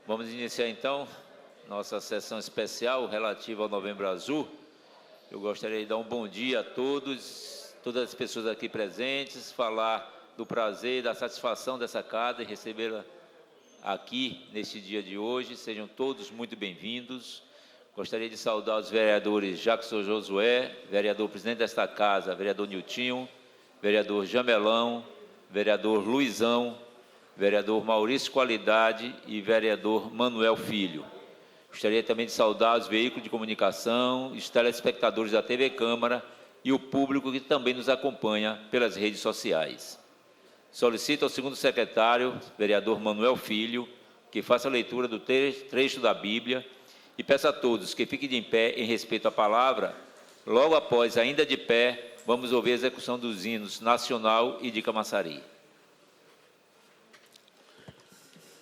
Vamos iniciar então nossa sessão especial relativa ao Novembro Azul. Eu gostaria de dar um bom dia a todas as pessoas aqui presentes, falar do prazer e da satisfação dessa casa e recebê-la aqui neste dia de hoje. Sejam todos muito bem-vindos. Gostaria de saudar os vereadores Jackson Josué, vereador presidente desta casa, vereador Niltinho, vereador Jamelão, vereador Luizão, vereador Maurício Qualidade e vereador Manuel Filho. Gostaria também de saudar os veículos de comunicação, os telespectadores da TV Câmara e o público que também nos acompanha pelas redes sociais. Solicito ao segundo secretário, vereador Manuel Filho, que faça a leitura do trecho da Bíblia e peço a todos que fiquem de pé em respeito à palavra. Logo após, ainda de pé, vamos ouvir a execução dos hinos nacional e de Camaçari.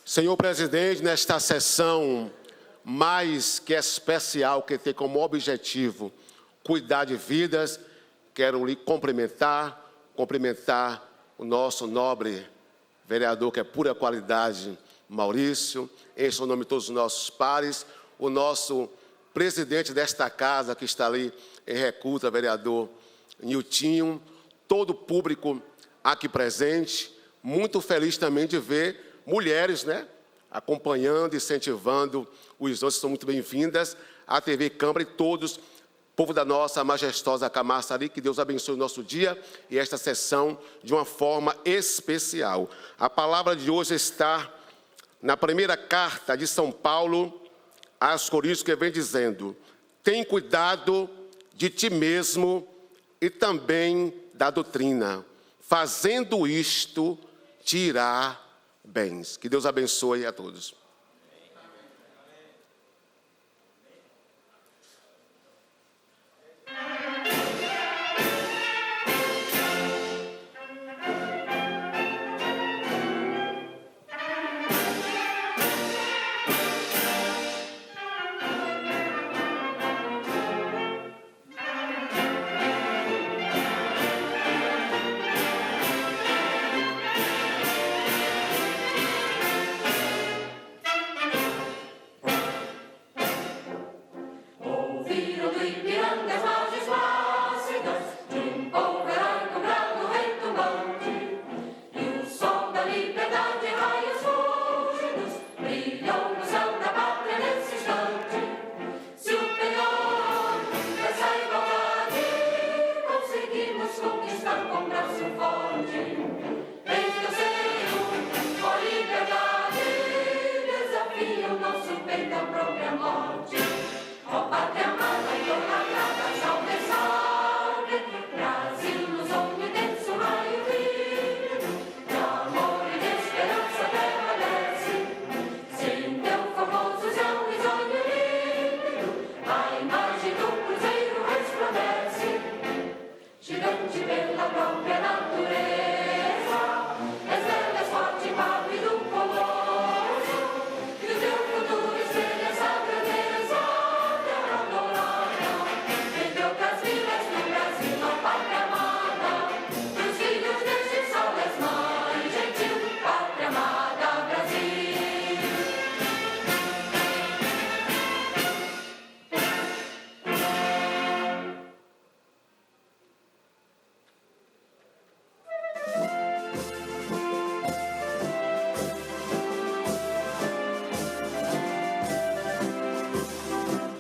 Senhor presidente, nesta sessão mais que especial, que tem como objetivo cuidar de vidas, quero lhe cumprimentar o nosso nobre vereador, que é pura qualidade, Maurício, em seu nome todos os nossos pares, o nosso presidente desta casa, que está ali em recusa, vereador Niltinho, todo o público aqui presente, muito feliz também de ver mulheres, acompanhando, incentivando os outros, são muito bem-vindas à TV Câmara e todos, povo da nossa majestosa Camaçari, que Deus abençoe o nosso dia e esta sessão de uma forma especial. A palavra de hoje está na primeira carta de São Paulo aos Coríntios, que vem dizendo: tem cuidado de ti mesmo e também da doutrina. Fazendo isto, te irá bens. Que Deus abençoe a todos.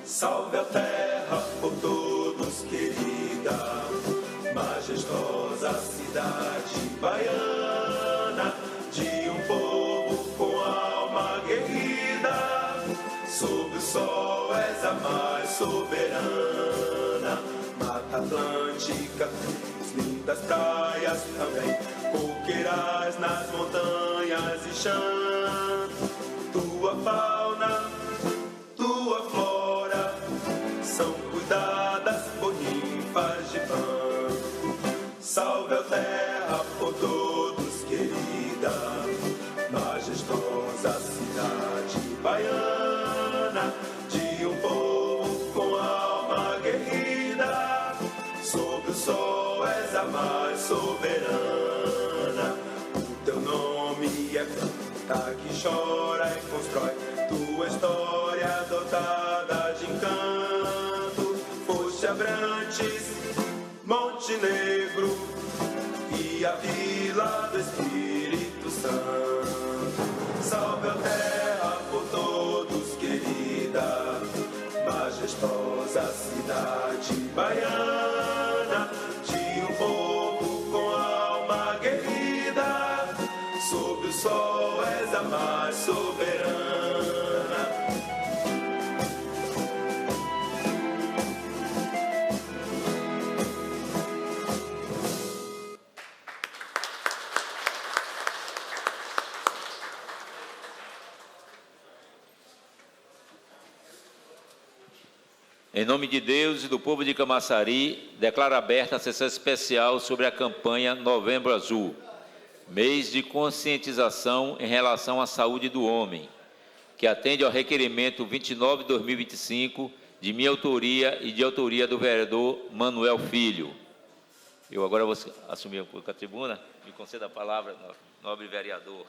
Salve a terra por todos querida, majestosa cidade baiana, de um povo com alma guerrida. Sob o sol és a mais soberana, Mata Atlântica, lindas praias também, coqueirais nas montanhas e chã. Tua fauna, tua flora, são cuidadas por ninfas de Pan. Salve a terra por todos querida, majestosa cidade baiana, de um povo com alma guerrida. Sob o sol és a mais soberana, o teu nome é planta que chora e constrói tua história dotada de encanto, foste Abrantes, Monte Negro e a Vila do Espírito Santo. Salve a terra por todos querida, majestosa cidade baiana, de um povo com alma guerrida, sob o sol és a mais soberana. Em nome de Deus e do povo de Camaçari, declaro aberta a sessão especial sobre a campanha Novembro Azul, mês de conscientização em relação à saúde do homem, que atende ao requerimento 29/2025, de minha autoria e de autoria do vereador Manuel Filho. Eu agora vou assumir um pouco a tribuna. Me conceda a palavra, nobre vereador.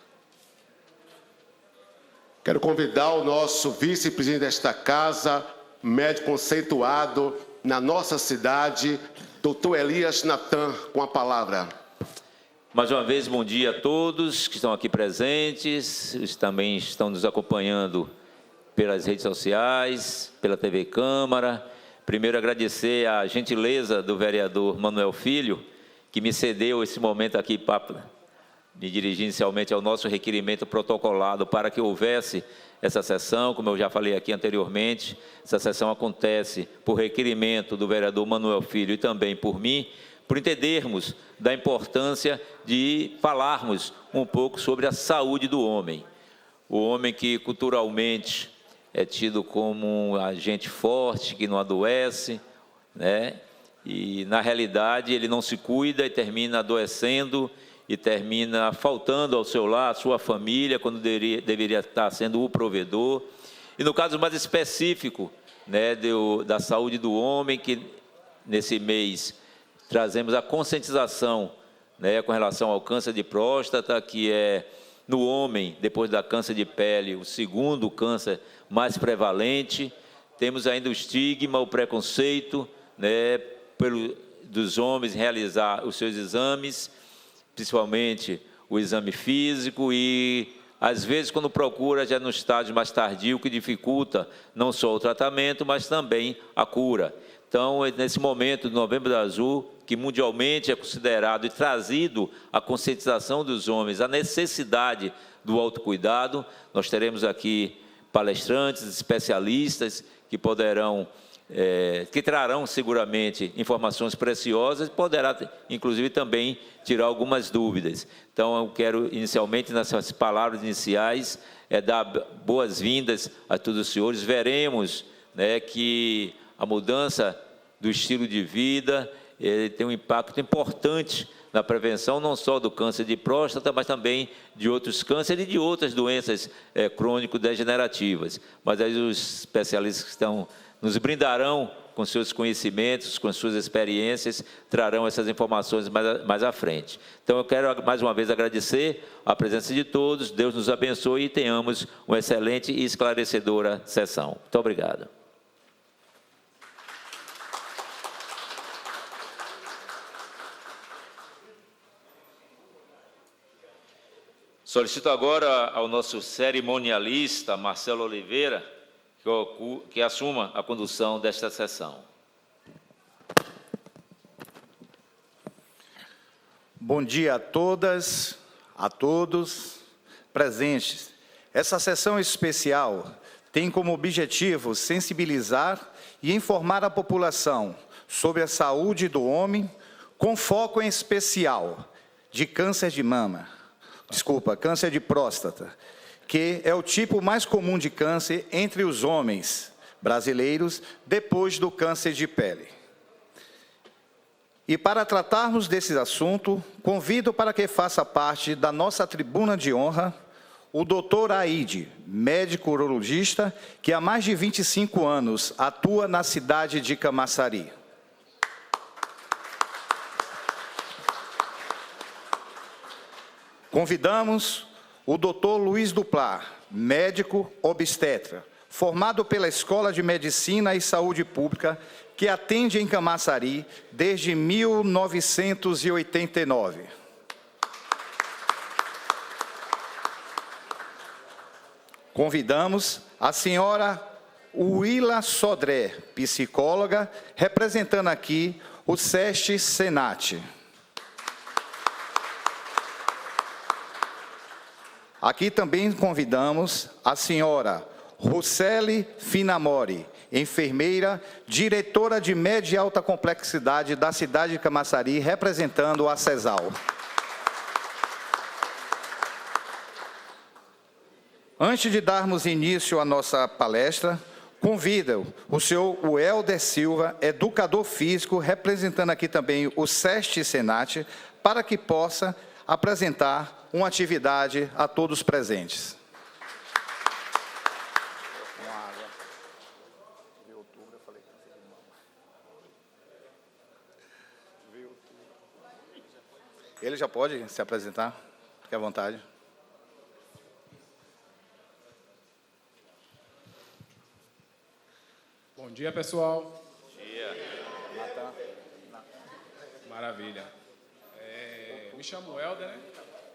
Quero convidar o nosso vice-presidente desta casa, médico conceituado na nossa cidade, doutor Elias Natan, com a palavra. Mais uma vez, bom dia a todos que estão aqui presentes, também estão nos acompanhando pelas redes sociais, pela TV Câmara. Primeiro, agradecer a gentileza do vereador Manuel Filho, que me cedeu esse momento aqui para me dirigir inicialmente ao nosso requerimento protocolado para que houvesse essa sessão. Como eu já falei aqui anteriormente, essa sessão acontece por requerimento do vereador Manuel Filho e também por mim, por entendermos da importância de falarmos um pouco sobre a saúde do homem. O homem que culturalmente é tido como um agente forte, que não adoece, né? E na realidade ele não se cuida e termina adoecendo e termina faltando ao seu lar, à sua família, quando deveria estar sendo o provedor. E no caso mais específico, né, da saúde do homem, que nesse mês trazemos a conscientização, né, com relação ao câncer de próstata, que é no homem, depois da câncer de pele, o segundo câncer mais prevalente. Temos ainda o estigma, o preconceito, né, dos homens realizar os seus exames, principalmente o exame físico, e às vezes quando procura já no estágio mais tardio, que dificulta não só o tratamento, mas também a cura. Então, nesse momento do Novembro Azul, que mundialmente é considerado e trazido a conscientização dos homens, a necessidade do autocuidado, nós teremos aqui palestrantes, especialistas que poderão que trarão seguramente informações preciosas e poderá, inclusive, também tirar algumas dúvidas. Então, eu quero, inicialmente, nessas palavras iniciais, dar boas-vindas a todos os senhores. Veremos, né, que a mudança do estilo de vida tem um impacto importante na prevenção, não só do câncer de próstata, mas também de outros cânceres e de outras doenças crônico-degenerativas. Mas aí os especialistas que estão nos brindarão com seus conhecimentos, com suas experiências, trarão essas informações mais à frente. Então, eu quero mais uma vez agradecer a presença de todos, Deus nos abençoe e tenhamos uma excelente e esclarecedora sessão. Muito obrigado. Solicito agora ao nosso cerimonialista, Marcelo Oliveira, que assuma a condução desta sessão. Bom dia a todas, a todos presentes. Essa sessão especial tem como objetivo sensibilizar e informar a população sobre a saúde do homem, com foco em especial de câncer de câncer de próstata, que é o tipo mais comum de câncer entre os homens brasileiros depois do câncer de pele. E para tratarmos desse assunto, convido para que faça parte da nossa tribuna de honra o Dr. Aide, médico urologista, que há mais de 25 anos atua na cidade de Camaçari. Convidamos o Dr. Luiz Duplar, médico obstetra, formado pela Escola de Medicina e Saúde Pública, que atende em Camaçari desde 1989. Convidamos a senhora Willa Sodré, psicóloga, representando aqui o SESC Senat. Aqui também convidamos a senhora Roseli Finamori, enfermeira, diretora de média e alta complexidade da cidade de Camaçari, representando a CESAL. Antes de darmos início à nossa palestra, convido o senhor Welder Silva, educador físico, representando aqui também o SESC Senat, para que possa apresentar uma atividade a todos presentes. Ele já pode se apresentar? Fique à vontade. Bom dia, pessoal. Bom dia. Maravilha. Me chamo Helder, né?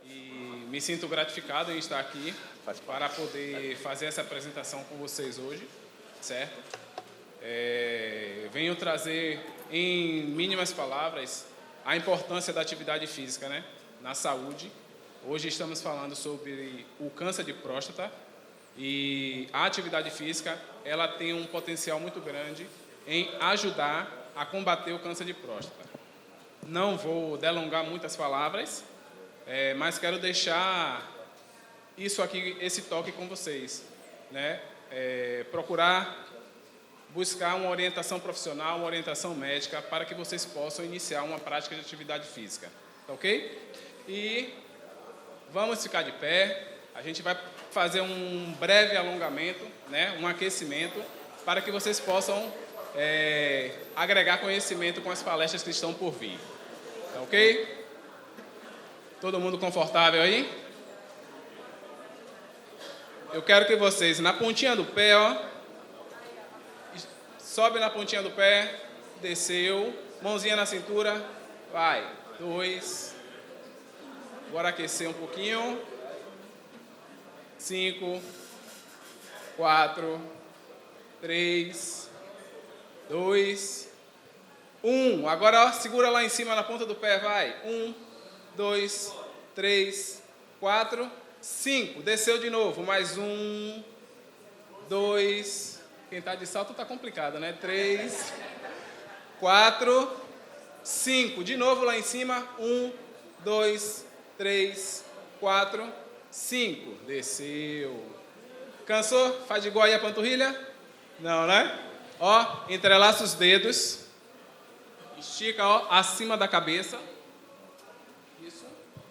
E me sinto gratificado em estar aqui para poder fazer essa apresentação com vocês hoje, certo? Venho trazer, em mínimas palavras, a importância da atividade física, né, na saúde. Hoje estamos falando sobre o câncer de próstata e a atividade física ela tem um potencial muito grande em ajudar a combater o câncer de próstata. Não vou delongar muitas palavras, mas quero deixar isso aqui, esse toque com vocês, né? Procurar buscar uma orientação profissional, uma orientação médica, para que vocês possam iniciar uma prática de atividade física, tá ok? E vamos ficar de pé, a gente vai fazer um breve alongamento, né? Um aquecimento, para que vocês possam agregar conhecimento com as palestras que estão por vir, tá ok? Todo mundo confortável aí? Eu quero que vocês, na pontinha do pé, ó, sobe na pontinha do pé, desceu, mãozinha na cintura, vai, 2, bora aquecer um pouquinho, 5, 4, 3, 2, 1, agora ó, segura lá em cima na ponta do pé, vai, 1, 2, 3, 4, 5, desceu de novo, mais 1, 2, quem está de salto está complicado, né? 3, 4, 5. De novo lá em cima. 1, 2, 3, 4, 5. Desceu. Cansou? Faz igual aí a panturrilha? Não, né? Ó, entrelaça os dedos. Estica, ó, acima da cabeça. Isso.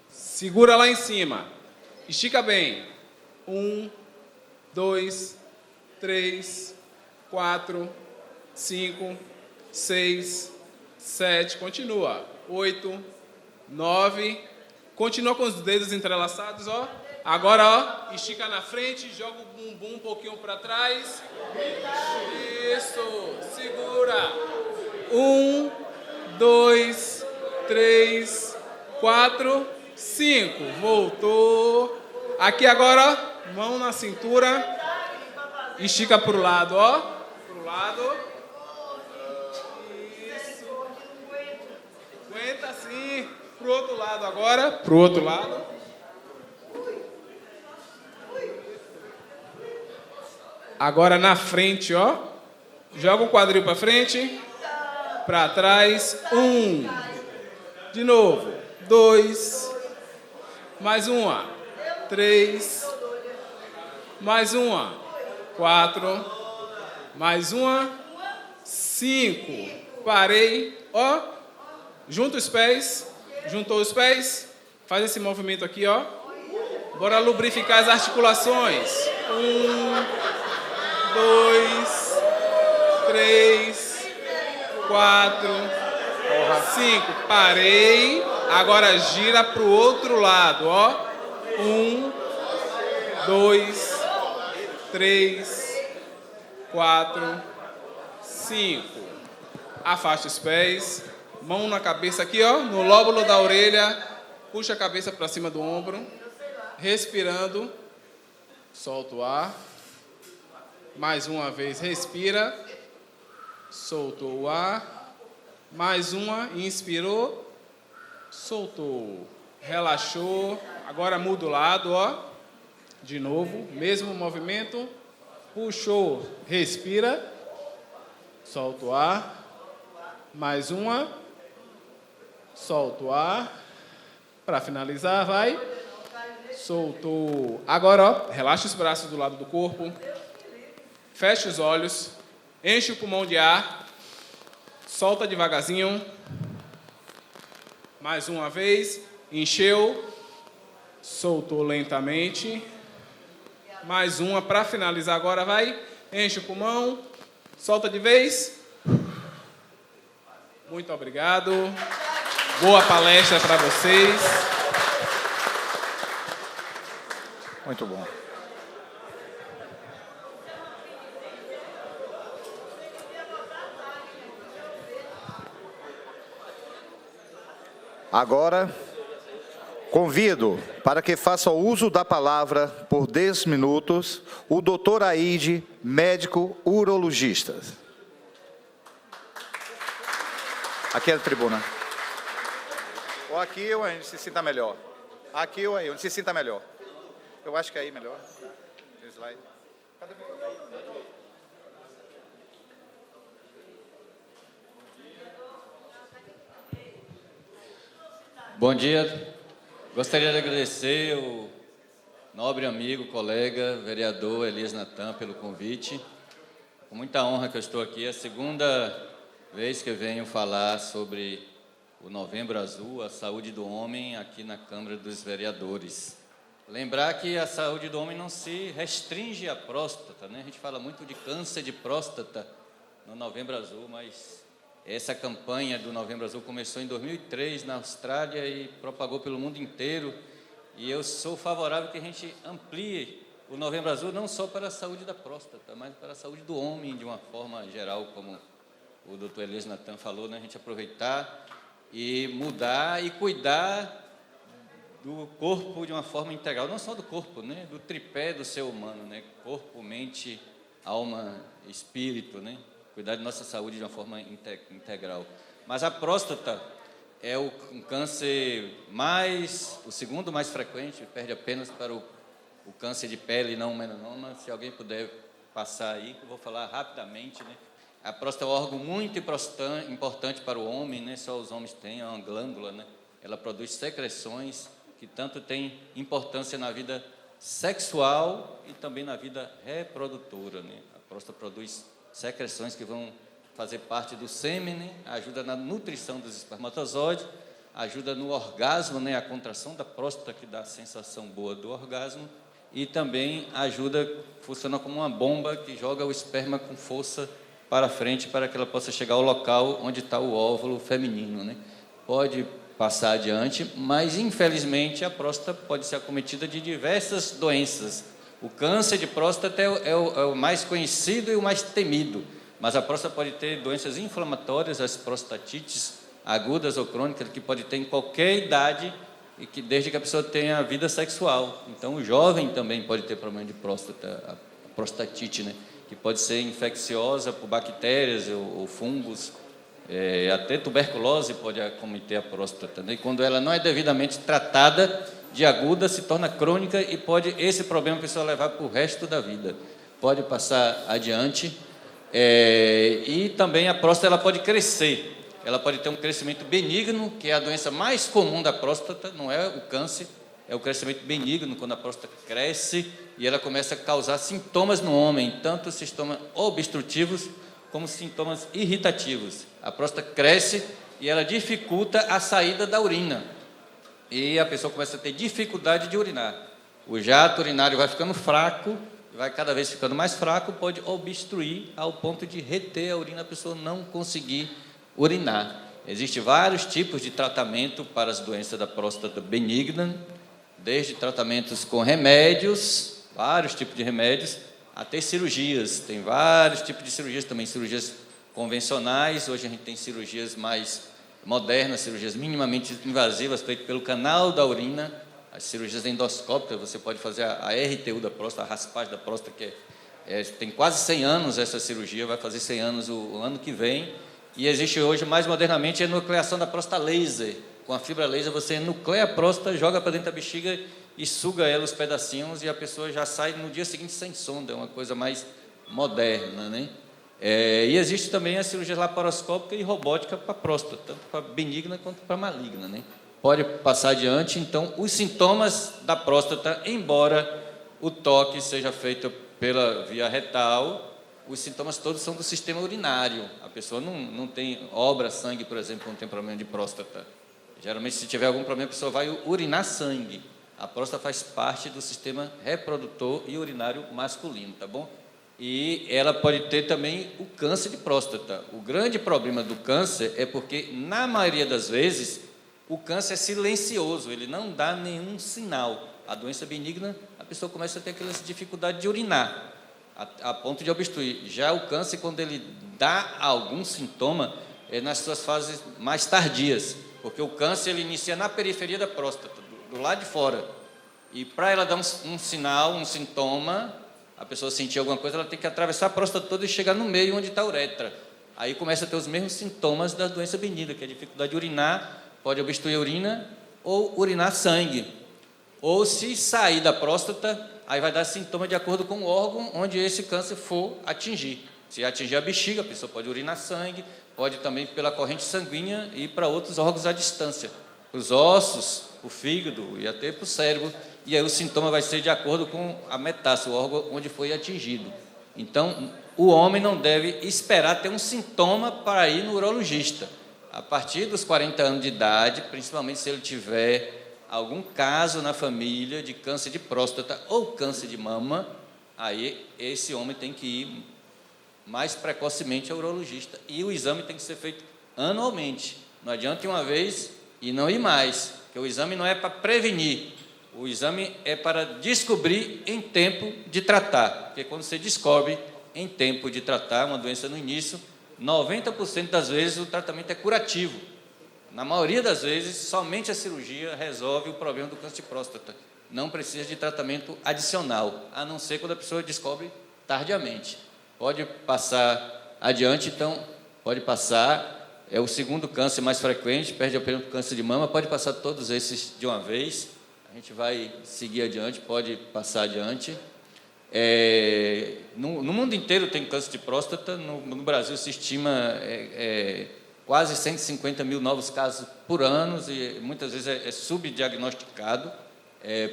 Segura lá em cima. Estica bem. 1, 2, 3, 4, 5, 6, 7, continua, 8, 9, continua com os dedos entrelaçados, ó. Agora, ó, estica na frente, joga o bumbum um pouquinho para trás. Isso, segura. 1, 2, 3, 4, 5. Voltou. Aqui agora, ó, mão na cintura. Estica para o lado, ó. Pro lado. Isso. Aguenta assim. Pro outro lado agora. Pro outro lado. Agora na frente, ó. Joga o quadril para frente. Para trás. 1. De novo. 2. Mais uma. 3. Mais uma. 4. Mais uma, 5. Parei, ó. Junta os pés. Juntou os pés. Faz esse movimento aqui, ó. Bora lubrificar as articulações. 1, 2, 3, 4, 5. Parei. Agora gira pro outro lado, ó. 1, 2, 3, 4, 5. Afaste os pés. Mão na cabeça aqui, ó, no lóbulo da orelha. Puxa a cabeça para cima do ombro. Respirando. Solta o ar. Mais uma vez, respira. Soltou o ar. Mais uma, inspirou. Soltou. Relaxou. Agora muda o lado, ó. De novo, mesmo movimento. Puxou, respira. Solta o ar. Mais uma. Solta o ar. Para finalizar, vai. Soltou. Agora, ó, relaxa os braços do lado do corpo. Fecha os olhos. Enche o pulmão de ar. Solta devagarzinho. Mais uma vez. Encheu. Soltou lentamente. Mais uma para finalizar agora, vai. Enche o pulmão. Solta de vez. Muito obrigado. Boa palestra para vocês. Muito bom. Agora, convido para que faça o uso da palavra por 10 minutos o Dr. Aide, médico urologista. Aqui é a tribuna. Ou aqui ou aí, onde se sinta melhor. Aqui ou aí, onde se sinta melhor. Eu acho que é aí melhor. Tem slide. Cadê? Bom dia. Gostaria de agradecer o nobre amigo, colega, vereador Elias Natan pelo convite. Com muita honra que eu estou aqui. É a segunda vez que eu venho falar sobre o Novembro Azul, a saúde do homem, aqui na Câmara dos Vereadores. Lembrar que a saúde do homem não se restringe à próstata, né? A gente fala muito de câncer de próstata no Novembro Azul, mas essa campanha do Novembro Azul começou em 2003 na Austrália e propagou pelo mundo inteiro. E eu sou favorável que a gente amplie o Novembro Azul não só para a saúde da próstata, mas para a saúde do homem de uma forma geral, como o Dr. Elias Natan falou, né? A gente aproveitar e mudar e cuidar do corpo de uma forma integral, não só do corpo, né? Do tripé do ser humano, né? Corpo, mente, alma, espírito, né? Cuidar de nossa saúde de uma forma integral. Mas a próstata é um câncer o segundo mais frequente, perde apenas para o câncer de pele, não o melanoma. Se alguém puder passar aí, eu vou falar rapidamente, né? A próstata é um órgão muito importante para o homem, né? Só os homens têm, é uma glândula, né? Ela produz secreções que tanto tem importância na vida sexual e também na vida reprodutora, né? A próstata produz secreções que vão fazer parte do sêmen, né? Ajuda na nutrição dos espermatozoides, ajuda no orgasmo, né? A contração da próstata que dá a sensação boa do orgasmo e também funciona como uma bomba que joga o esperma com força para frente para que ela possa chegar ao local onde está o óvulo feminino, né? Pode passar adiante, mas infelizmente a próstata pode ser acometida de diversas doenças. O câncer de próstata é o mais conhecido e o mais temido, mas a próstata pode ter doenças inflamatórias, as prostatites agudas ou crônicas, que pode ter em qualquer idade, e que desde que a pessoa tenha vida sexual. Então, o jovem também pode ter problema de próstata, a prostatite, né? Que pode ser infecciosa por bactérias ou fungos, até tuberculose pode acometer a próstata, né? E quando ela não é devidamente tratada, de aguda se torna crônica e pode esse problema a pessoa levar para o resto da vida. Pode passar adiante. E também a próstata ela pode crescer. Ela pode ter um crescimento benigno, que é a doença mais comum da próstata, não é o câncer, é o crescimento benigno, quando a próstata cresce e ela começa a causar sintomas no homem, tanto sintomas obstrutivos como sintomas irritativos. A próstata cresce e ela dificulta a saída da urina. E a pessoa começa a ter dificuldade de urinar. O jato urinário vai ficando fraco, vai cada vez ficando mais fraco, pode obstruir ao ponto de reter a urina, a pessoa não conseguir urinar. Existem vários tipos de tratamento para as doenças da próstata benigna, desde tratamentos com remédios vários tipos de remédios, até cirurgias. Tem vários tipos de cirurgias também, cirurgias convencionais. Hoje a gente tem cirurgias mais modernas, cirurgias minimamente invasivas, feitas pelo canal da urina, as cirurgias endoscópicas. Você pode fazer a RTU da próstata, a raspagem da próstata, que tem quase 100 anos essa cirurgia, vai fazer 100 anos o ano que vem. E existe hoje, mais modernamente, a enucleação da próstata laser. Com a fibra laser, você enucleia a próstata, joga para dentro da bexiga e suga ela os pedacinhos, e a pessoa já sai no dia seguinte sem sonda. É uma coisa mais moderna, né? E existe também a cirurgia laparoscópica e robótica para a próstata, tanto para benigna quanto para maligna, né? Pode passar adiante. Então, os sintomas da próstata, embora o toque seja feito pela via retal, os sintomas todos são do sistema urinário. A pessoa não tem obra sangue, por exemplo, quando tem problema de próstata. Geralmente, se tiver algum problema, a pessoa vai urinar sangue. A próstata faz parte do sistema reprodutor e urinário masculino, tá bom? E ela pode ter também o câncer de próstata. O grande problema do câncer é porque, na maioria das vezes, o câncer é silencioso, ele não dá nenhum sinal. A doença benigna, a pessoa começa a ter aquela dificuldade de urinar, a ponto de obstruir. Já o câncer, quando ele dá algum sintoma, é nas suas fases mais tardias, porque o câncer ele inicia na periferia da próstata, do lado de fora. E para ela dar um sinal, um sintoma, a pessoa sentir alguma coisa, ela tem que atravessar a próstata toda e chegar no meio onde está a uretra. Aí começa a ter os mesmos sintomas da doença benigna, que é a dificuldade de urinar, pode obstruir a urina ou urinar sangue. Ou se sair da próstata, aí vai dar sintoma de acordo com o órgão onde esse câncer for atingir. Se atingir a bexiga, a pessoa pode urinar sangue, pode também pela corrente sanguínea ir para outros órgãos à distância, os ossos, o fígado e até para o cérebro. E aí o sintoma vai ser de acordo com a metástase, o órgão onde foi atingido. Então, o homem não deve esperar ter um sintoma para ir no urologista. A partir dos 40 anos de idade, principalmente se ele tiver algum caso na família de câncer de próstata ou câncer de mama, aí esse homem tem que ir mais precocemente ao urologista. E o exame tem que ser feito anualmente. Não adianta ir uma vez e não ir mais, porque o exame não é para prevenir, o exame é para descobrir em tempo de tratar, porque quando você descobre em tempo de tratar uma doença no início, 90% das vezes o tratamento é curativo. Na maioria das vezes, somente a cirurgia resolve o problema do câncer de próstata. Não precisa de tratamento adicional, a não ser quando a pessoa descobre tardiamente. Pode passar adiante, então, pode passar. É o segundo câncer mais frequente, perde apenas o câncer de mama, pode passar todos esses de uma vez. A gente vai seguir adiante, pode passar adiante. No mundo inteiro tem câncer de próstata. No Brasil se estima quase 150 mil novos casos por ano, e muitas vezes é subdiagnosticado.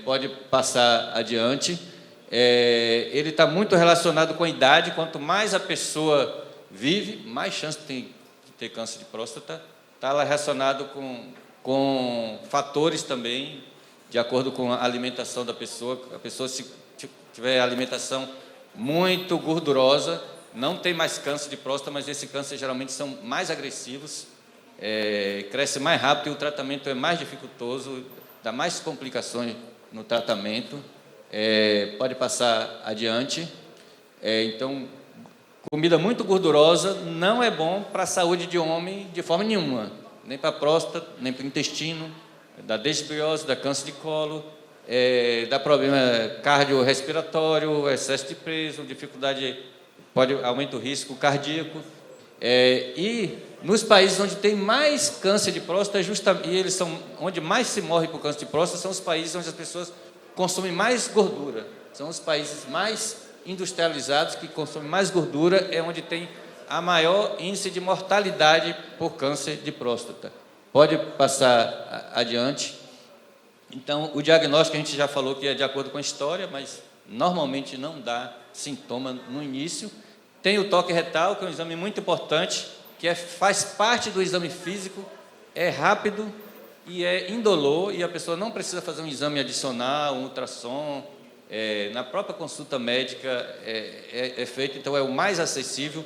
Pode passar adiante. Ele está muito relacionado com a idade. Quanto mais a pessoa vive, mais chance tem de ter câncer de próstata. Está relacionado com fatores também, de acordo com a alimentação da pessoa. A pessoa, se tiver alimentação muito gordurosa, não tem mais câncer de próstata, mas esses cânceres geralmente são mais agressivos, cresce mais rápido e o tratamento é mais dificultoso, dá mais complicações no tratamento. Pode passar adiante. Então, comida muito gordurosa não é bom para a saúde de homem de forma nenhuma, nem para a próstata, nem para o intestino. Dá desbiose, dá câncer de colo, dá problema cardiorrespiratório, excesso de peso, dificuldade, aumenta o risco cardíaco. E nos países onde tem mais câncer de próstata, e eles são onde mais se morre por câncer de próstata, são os países onde as pessoas consomem mais gordura. São os países mais industrializados que consomem mais gordura, é onde tem a maior índice de mortalidade por câncer de próstata. Pode passar adiante. Então, o diagnóstico a gente já falou que é de acordo com a história, mas normalmente não dá sintoma no início. Tem o toque retal, que é um exame muito importante, que faz parte do exame físico, é rápido e é indolor, e a pessoa não precisa fazer um exame adicional, um ultrassom. Na própria consulta médica é feito, então é o mais acessível.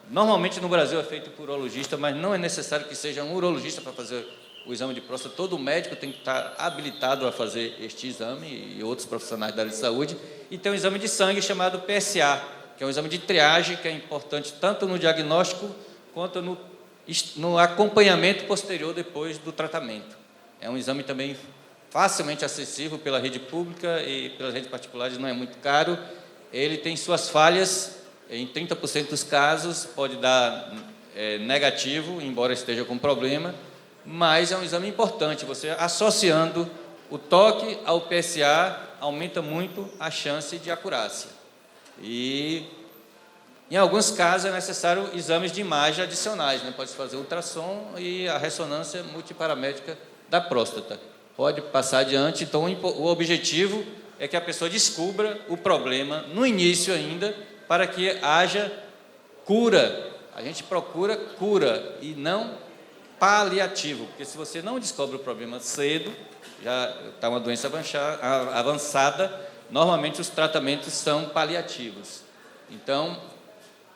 Normalmente no Brasil é feito por urologista, mas não é necessário que seja um urologista para fazer o exame de próstata, todo médico tem que estar habilitado a fazer este exame e outros profissionais da área de saúde. E tem um exame de sangue chamado PSA, que é um exame de triagem, que é importante tanto no diagnóstico quanto no acompanhamento posterior depois do tratamento. É um exame também facilmente acessível pela rede pública e pelas redes particulares, não é muito caro. Ele tem suas falhas, em 30% dos casos pode dar negativo, embora esteja com problema, mas é um exame importante. Você associando o toque ao PSA aumenta muito a chance de acurácia. E em alguns casos é necessário exames de imagem adicionais, né? Pode-se fazer ultrassom e a ressonância multiparamétrica da próstata. Pode passar adiante. Então, o objetivo é que a pessoa descubra o problema no início ainda, para que haja cura. A gente procura cura e não paliativo, porque se você não descobre o problema cedo, já está uma doença avançada, normalmente os tratamentos são paliativos. Então,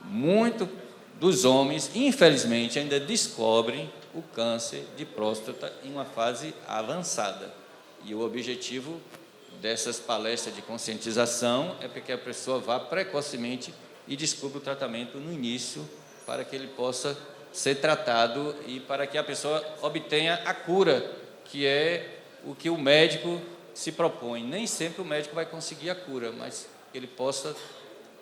muitos dos homens, infelizmente, ainda descobrem o câncer de próstata em uma fase avançada. E o objetivo dessas palestras de conscientização é para que a pessoa vá precocemente e descubra o tratamento no início, para que ele possa ser tratado e para que a pessoa obtenha a cura, que é o que o médico se propõe. Nem sempre o médico vai conseguir a cura, mas ele possa,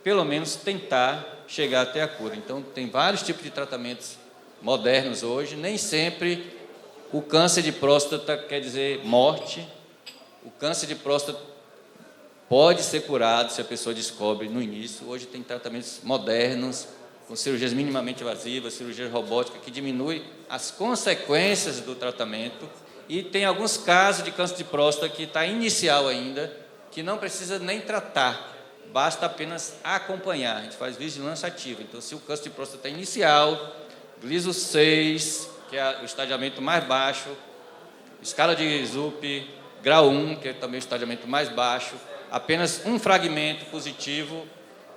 pelo menos, tentar chegar até a cura. Então, tem vários tipos de tratamentos modernos hoje. Nem sempre o câncer de próstata quer dizer morte. O câncer de próstata pode ser curado se a pessoa descobre no início. Hoje tem tratamentos modernos, com cirurgias minimamente invasivas, cirurgia robótica, que diminui as consequências do tratamento. E tem alguns casos de câncer de próstata que está inicial ainda, que não precisa nem tratar, basta apenas acompanhar. A gente faz vigilância ativa. Então, se o câncer de próstata é inicial, gliso 6, que é o estadiamento mais baixo, escala de Zup, grau 1, que é também o estadiamento mais baixo, apenas um fragmento positivo,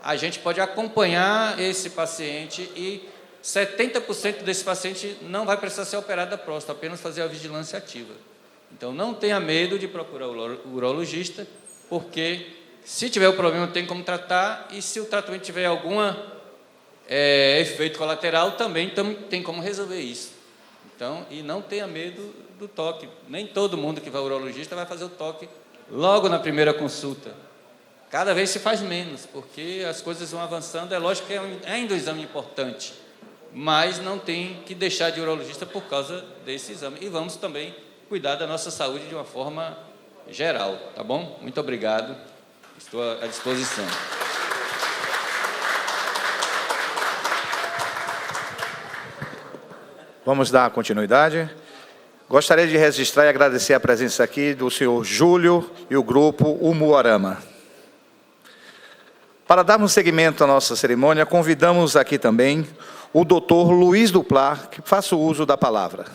a gente pode acompanhar esse paciente e 70% desse paciente não vai precisar ser operado da próstata, apenas fazer a vigilância ativa. Então, não tenha medo de procurar o urologista, porque se tiver o problema tem como tratar, e se o tratamento tiver algum efeito colateral, também tem como resolver isso. Então, e não tenha medo do toque. Nem todo mundo que vai ao urologista vai fazer o toque logo na primeira consulta. Cada vez se faz menos, porque as coisas vão avançando. É lógico que é ainda um exame importante, mas não tem que deixar de ir ao urologista por causa desse exame. E vamos também cuidar da nossa saúde de uma forma geral, tá bom? Muito obrigado, estou à disposição. Vamos dar continuidade. Gostaria de registrar e agradecer a presença aqui do senhor Júlio e o grupo Umuarama. Para darmos seguimento à nossa cerimônia, convidamos aqui também o doutor Luiz Duplar, que faça o uso da palavra.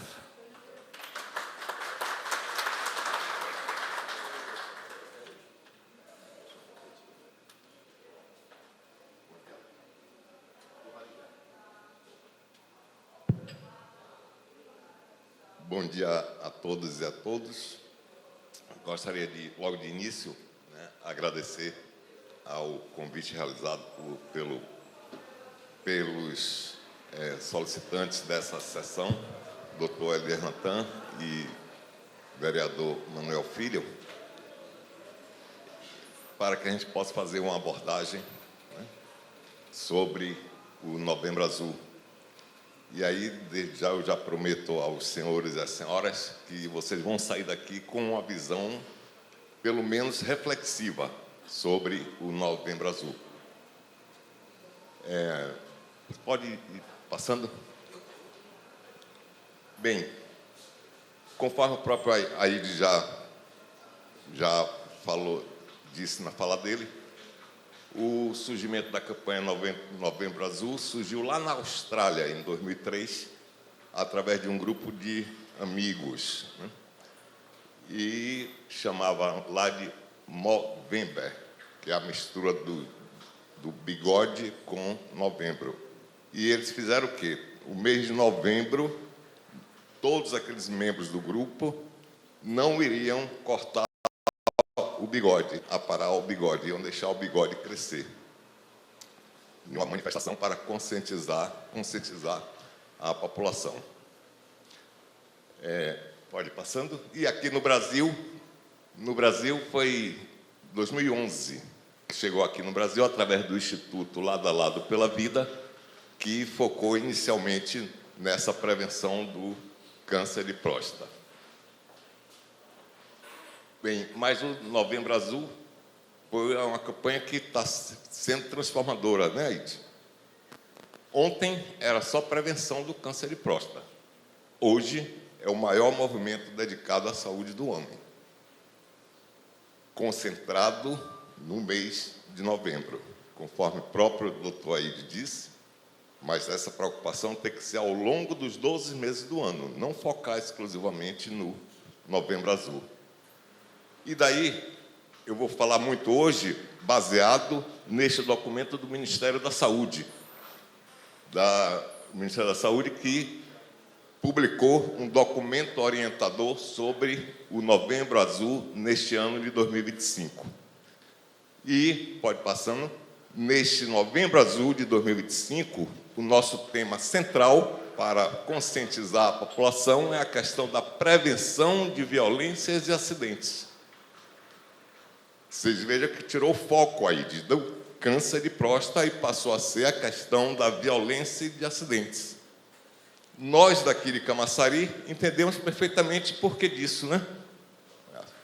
Bom dia a todos e a todos. Gostaria de, logo de início, agradecer ao convite realizado pelos solicitantes dessa sessão, doutor Elias Natan e vereador Manuel Filho, para que a gente possa fazer uma abordagem sobre o Novembro Azul. E aí, desde já, eu já prometo aos senhores e às senhoras que vocês vão sair daqui com uma visão, pelo menos reflexiva, sobre o Novembro Azul. Pode ir passando? Bem, conforme o próprio Aide já falou, disse na fala dele, o surgimento da campanha Novembro Azul surgiu lá na Austrália, em 2003, através de um grupo de amigos, e chamava lá de Movember, que é a mistura do bigode com novembro. E eles fizeram o quê? O mês de novembro todos aqueles membros do grupo não iriam cortar o bigode, aparar o bigode, iam deixar o bigode crescer. Uma manifestação para conscientizar a população. Pode ir passando. E aqui no Brasil foi 2011 que chegou aqui no Brasil através do Instituto Lado a Lado pela Vida, que focou inicialmente nessa prevenção do câncer de próstata. Bem, mas o Novembro Azul foi uma campanha que está sendo transformadora, né, Aide? Ontem era só prevenção do câncer de próstata. Hoje é o maior movimento dedicado à saúde do homem, concentrado no mês de novembro, conforme o próprio doutor Aide disse, mas essa preocupação tem que ser ao longo dos 12 meses do ano, não focar exclusivamente no Novembro Azul. E daí, eu vou falar muito hoje, baseado neste documento do Ministério da Saúde, que publicou um documento orientador sobre o Novembro Azul neste ano de 2025. E, pode passando, neste Novembro Azul de 2025, o nosso tema central para conscientizar a população é a questão da prevenção de violências e acidentes. Vocês vejam que tirou o foco aí do câncer de próstata e passou a ser a questão da violência e de acidentes. Nós daqui de Camaçari entendemos perfeitamente por que disso, né?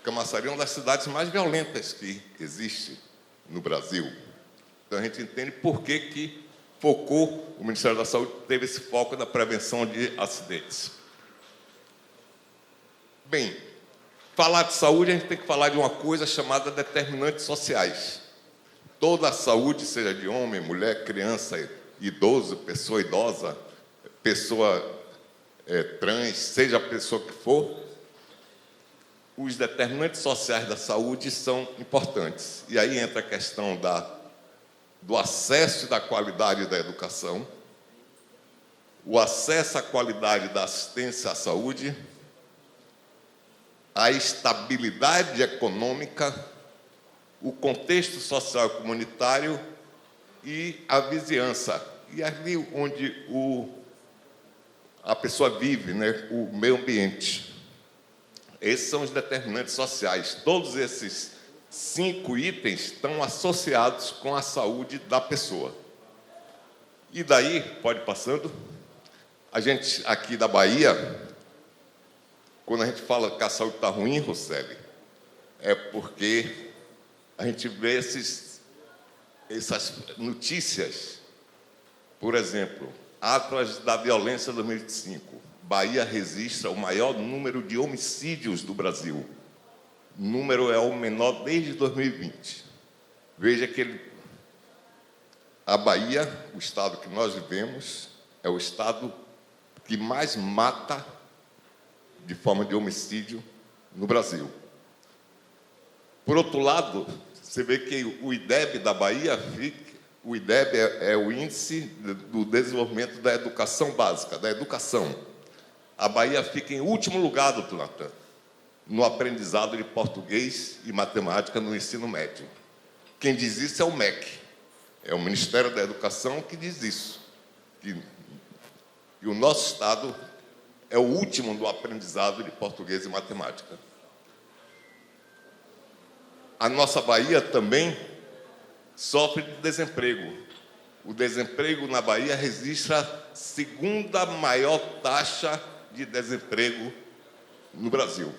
Camaçari é uma das cidades mais violentas que existe no Brasil. Então a gente entende por que focou, o Ministério da Saúde teve esse foco da prevenção de acidentes. Bem, falar de saúde, a gente tem que falar de uma coisa chamada determinantes sociais. Toda a saúde, seja de homem, mulher, criança, idoso, pessoa idosa, pessoa trans, seja a pessoa que for, os determinantes sociais da saúde são importantes. E aí entra a questão do acesso e da qualidade da educação, o acesso à qualidade da assistência à saúde, a estabilidade econômica, o contexto social e comunitário e a vizinhança. E ali onde a pessoa vive, né, o meio ambiente. Esses são os determinantes sociais. Todos esses 5 itens estão associados com a saúde da pessoa. E daí, pode ir passando, a gente aqui da Bahia, quando a gente fala que a saúde está ruim, Roseli, é porque a gente vê essas notícias. Por exemplo, Atlas da Violência 2025. Bahia registra o maior número de homicídios do Brasil. O número é o menor desde 2020. Veja que a Bahia, o estado que nós vivemos, é o estado que mais mata de forma de homicídio no Brasil. Por outro lado, você vê que o IDEB da Bahia, o IDEB é o Índice do Desenvolvimento da Educação Básica, da educação. A Bahia fica em último lugar, doutor Natan, no aprendizado de português e matemática no ensino médio. Quem diz isso é o MEC, é o Ministério da Educação que diz isso. E o nosso estado é o último do aprendizado de português e matemática. A nossa Bahia também sofre de desemprego. O desemprego na Bahia registra a segunda maior taxa de desemprego no Brasil.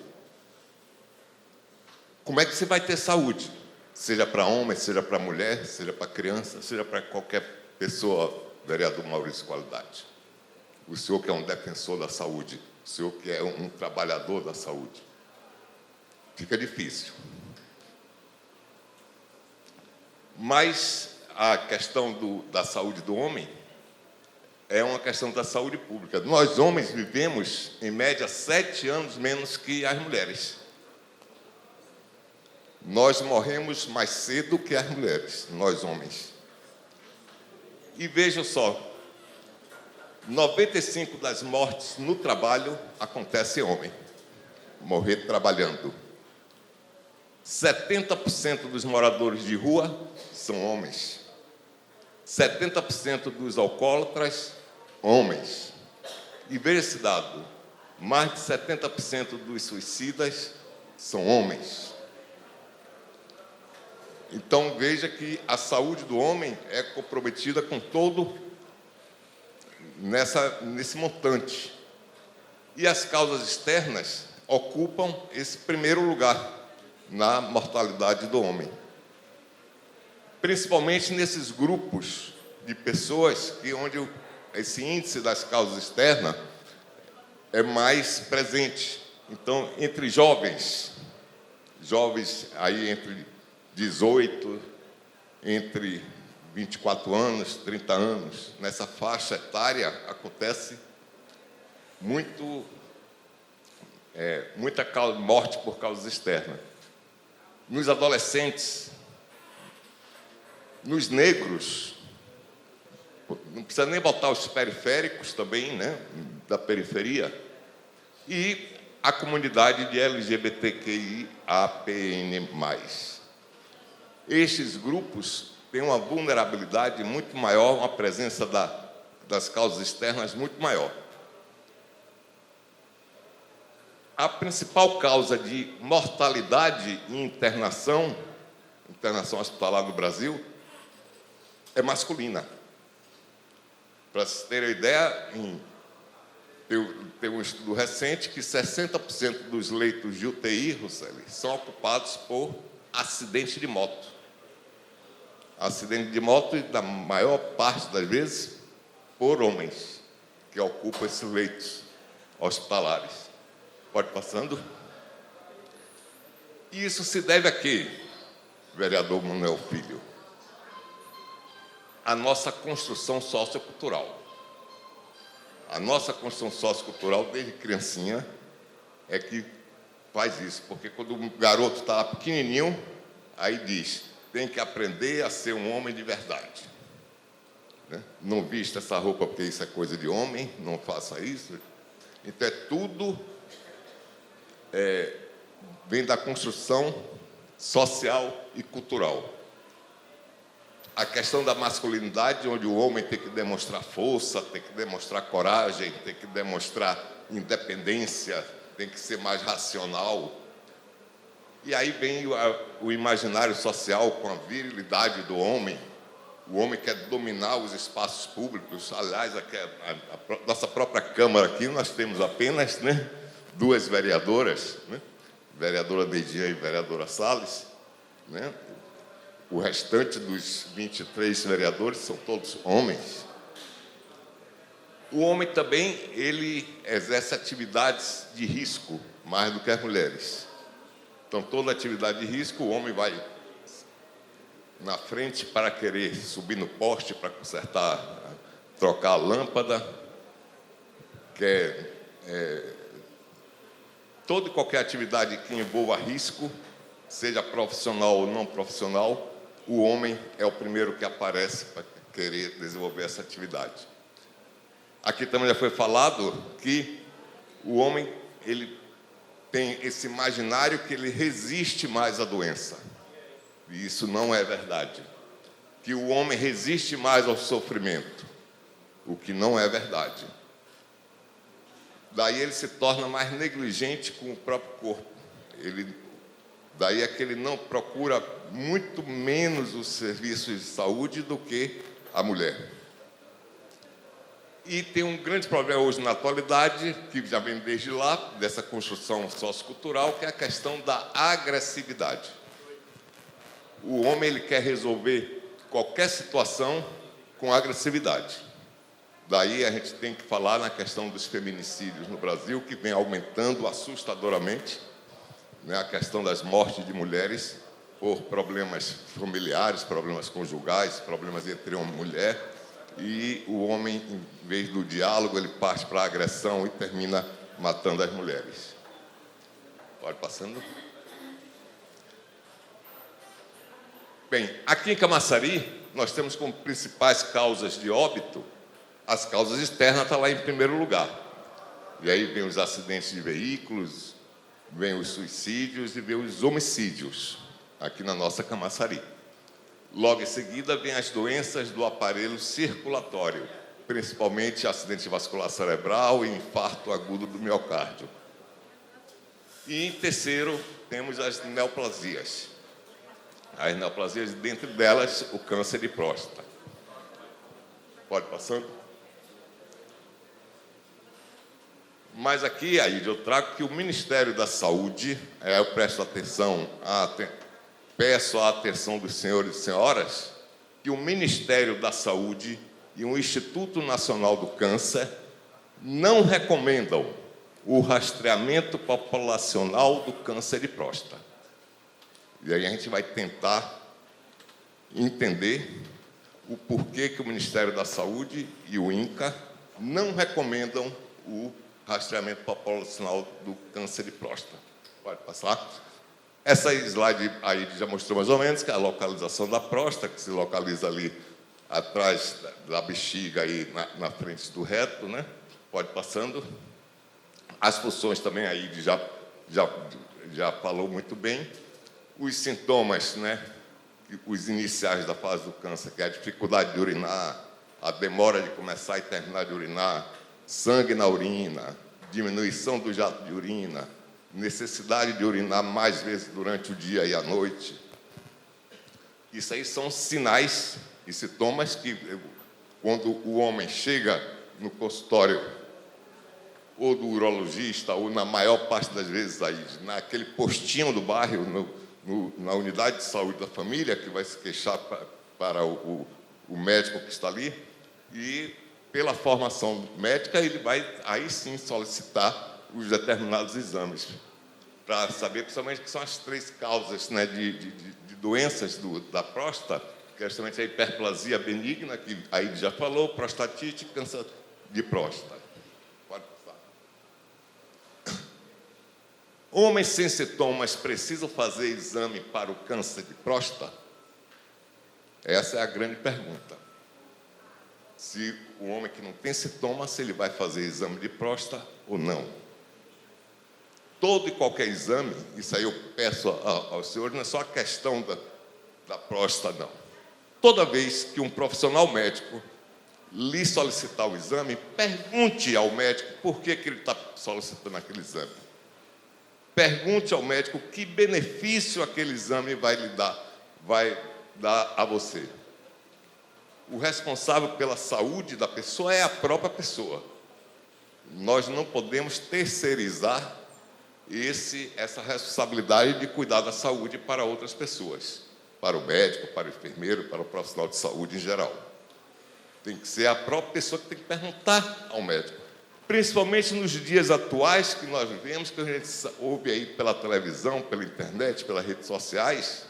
Como é que você vai ter saúde? Seja para homem, seja para mulher, seja para criança, seja para qualquer pessoa, vereador Maurício Qualidade. O senhor que é um defensor da saúde, o senhor que é um trabalhador da saúde. Fica difícil. Mas a questão da saúde do homem é uma questão da saúde pública. Nós, homens, vivemos, em média, 7 anos menos que as mulheres. Nós morremos mais cedo que as mulheres, nós, homens. E vejam só, 95% das mortes no trabalho acontecem em homem. Morrer trabalhando. 70% dos moradores de rua são homens. 70% dos alcoólatras, homens. E veja esse dado, mais de 70% dos suicidas são homens. Então, veja que a saúde do homem é comprometida com todo nesse montante. E as causas externas ocupam esse primeiro lugar na mortalidade do homem. Principalmente nesses grupos de pessoas onde esse índice das causas externas é mais presente. Então, entre jovens aí entre 18, entre 24 anos, 30 anos, nessa faixa etária acontece muita morte por causas externas. Nos adolescentes, nos negros, não precisa nem botar os periféricos também, né, da periferia, e a comunidade de LGBTQIAPN+. Estes grupos têm uma vulnerabilidade muito maior, uma presença das causas externas muito maior. A principal causa de mortalidade e internação hospitalar no Brasil, é masculina. Para vocês terem uma ideia, tem um estudo recente que 60% dos leitos de UTI, Roseli, são ocupados por acidente de moto. Acidente de moto, e na maior parte das vezes, por homens, que ocupam esses leitos hospitalares. Pode passando. E isso se deve a quê, vereador Manuel Filho? A nossa construção sociocultural. A nossa construção sociocultural, desde criancinha, é que faz isso. Porque quando o garoto está lá pequenininho, aí diz, tem que aprender a ser um homem de verdade. Né? Não vista essa roupa porque isso é coisa de homem, não faça isso. Então, tudo vem da construção social e cultural. A questão da masculinidade, onde o homem tem que demonstrar força, tem que demonstrar coragem, tem que demonstrar independência, tem que ser mais racional. E aí vem o imaginário social com a virilidade do homem. O homem quer dominar os espaços públicos. Aliás, aqui, a nossa própria Câmara aqui, nós temos apenas, né, 2 vereadoras, né? Vereadora Neidinha e vereadora Salles, né? O restante dos 23 vereadores são todos homens. O homem também, ele exerce atividades de risco mais do que as mulheres. Então, toda atividade de risco, o homem vai na frente para querer subir no poste para consertar, trocar a lâmpada, toda e qualquer atividade que envolva risco, seja profissional ou não profissional, o homem é o primeiro que aparece para querer desenvolver essa atividade. Aqui também já foi falado que o homem, ele tem esse imaginário que ele resiste mais à doença. E isso não é verdade. Que o homem resiste mais ao sofrimento, o que não é verdade. Daí ele se torna mais negligente com o próprio corpo. Daí é que ele não procura muito menos os serviços de saúde do que a mulher. E tem um grande problema hoje na atualidade, que já vem desde lá, dessa construção sociocultural, que é a questão da agressividade. O homem, ele quer resolver qualquer situação com agressividade. Daí a gente tem que falar na questão dos feminicídios no Brasil, que vem aumentando assustadoramente, né, a questão das mortes de mulheres por problemas familiares, problemas conjugais, problemas entre homem e mulher, e o homem, em vez do diálogo, ele parte para a agressão e termina matando as mulheres. Pode passando. Bem, aqui em Camaçari, nós temos como principais causas de óbito As causas externas estão lá em primeiro lugar. E aí vem os acidentes de veículos, vem os suicídios e vem os homicídios, aqui na nossa Camaçari. Logo em seguida, vem as doenças do aparelho circulatório, principalmente acidente vascular cerebral e infarto agudo do miocárdio. E, em terceiro, temos as neoplasias. As neoplasias, dentro delas, o câncer de próstata. Pode passando? Mas aqui, Aide, eu trago que o Ministério da Saúde, eu presto atenção, peço a atenção dos senhores e senhoras, que o Ministério da Saúde e o Instituto Nacional do Câncer não recomendam o rastreamento populacional do câncer de próstata. E aí a gente vai tentar entender o porquê que o Ministério da Saúde e o INCA não recomendam o rastreamento populacional do câncer de próstata. Pode passar. Essa slide aí já mostrou mais ou menos que é a localização da próstata, que se localiza ali atrás da bexiga, aí na frente do reto, né? Pode passando. As funções também aí já falou muito bem. Os sintomas, né? Os iniciais da fase do câncer, que é a dificuldade de urinar, a demora de começar e terminar de urinar, sangue na urina, diminuição do jato de urina, necessidade de urinar mais vezes durante o dia e a noite. Isso aí são sinais e sintomas que, quando o homem chega no consultório ou do urologista, ou na maior parte das vezes aí, naquele postinho do bairro, na unidade de saúde da família, que vai se queixar para o médico que está ali, e pela formação médica ele vai aí sim solicitar os determinados exames, para saber principalmente que são as 3 causas, né, de doenças da próstata, que é justamente a hiperplasia benigna, que aí já falou, prostatite e câncer de próstata. Pode passar. Homens sem sintomas precisam fazer exame para o câncer de próstata? Essa é a grande pergunta. Se o homem que não tem sintomas, se ele vai fazer exame de próstata ou não. Todo e qualquer exame, isso aí eu peço aos senhores, não é só a questão da próstata, não. Toda vez que um profissional médico lhe solicitar o exame, pergunte ao médico por que ele está solicitando aquele exame. Pergunte ao médico que benefício aquele exame vai dar a você. O responsável pela saúde da pessoa é a própria pessoa. Nós não podemos terceirizar essa responsabilidade de cuidar da saúde para outras pessoas, para o médico, para o enfermeiro, para o profissional de saúde em geral. Tem que ser a própria pessoa que tem que perguntar ao médico. Principalmente nos dias atuais que nós vivemos, que a gente ouve aí pela televisão, pela internet, pelas redes sociais,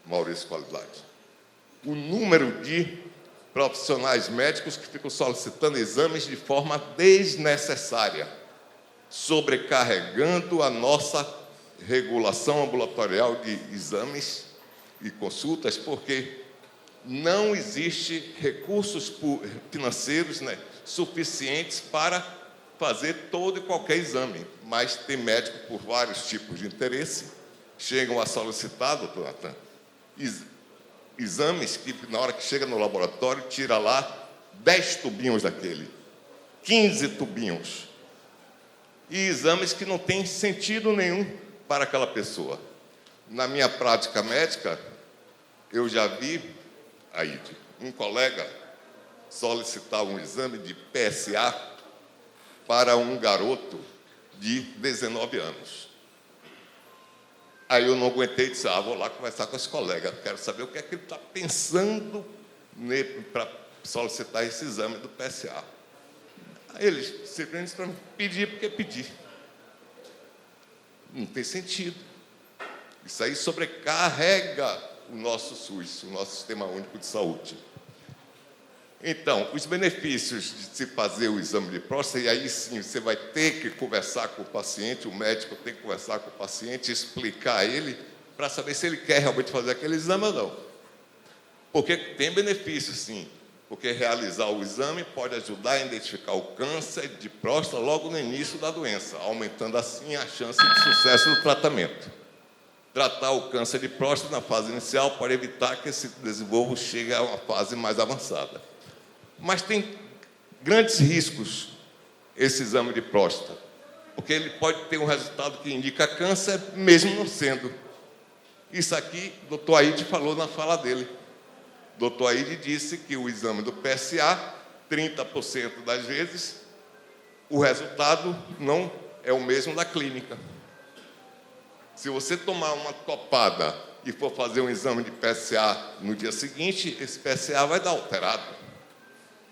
Maurício Qualidade, o número de profissionais médicos que ficam solicitando exames de forma desnecessária, sobrecarregando a nossa regulação ambulatorial de exames e consultas, porque não existe recursos financeiros, né, suficientes para fazer todo e qualquer exame. Mas tem médico, por vários tipos de interesse, chegam a solicitar, doutor Natan, exames que, na hora que chega no laboratório, tira lá 10 tubinhos daquele, 15 tubinhos. E exames que não têm sentido nenhum para aquela pessoa. Na minha prática médica, eu já vi, Aide, um colega solicitar um exame de PSA para um garoto de 19 anos. Aí eu não aguentei e disse, vou lá conversar com esse colega, quero saber o que é que ele está pensando para solicitar esse exame do PSA. Aí ele simplesmente disse para mim, pedir porque pedir. Não tem sentido. Isso aí sobrecarrega o nosso SUS, o nosso Sistema Único de Saúde. Então, os benefícios de se fazer o exame de próstata, e aí sim você vai ter que conversar com o paciente, o médico tem que conversar com o paciente, explicar a ele, para saber se ele quer realmente fazer aquele exame ou não. Porque tem benefício, sim. porque realizar o exame pode ajudar a identificar o câncer de próstata logo no início da doença, aumentando assim a chance de sucesso do tratamento. Tratar o câncer de próstata na fase inicial pode evitar que esse desenvolva chegue a uma fase mais avançada. Mas tem grandes riscos esse exame de próstata, porque ele pode ter um resultado que indica câncer, mesmo não sendo. Isso aqui, o doutor Aide falou na fala dele. O doutor Aide disse que o exame do PSA, 30% das vezes, o resultado não é o mesmo da clínica. Se você tomar uma topada e for fazer um exame de PSA no dia seguinte, esse PSA vai dar alterado.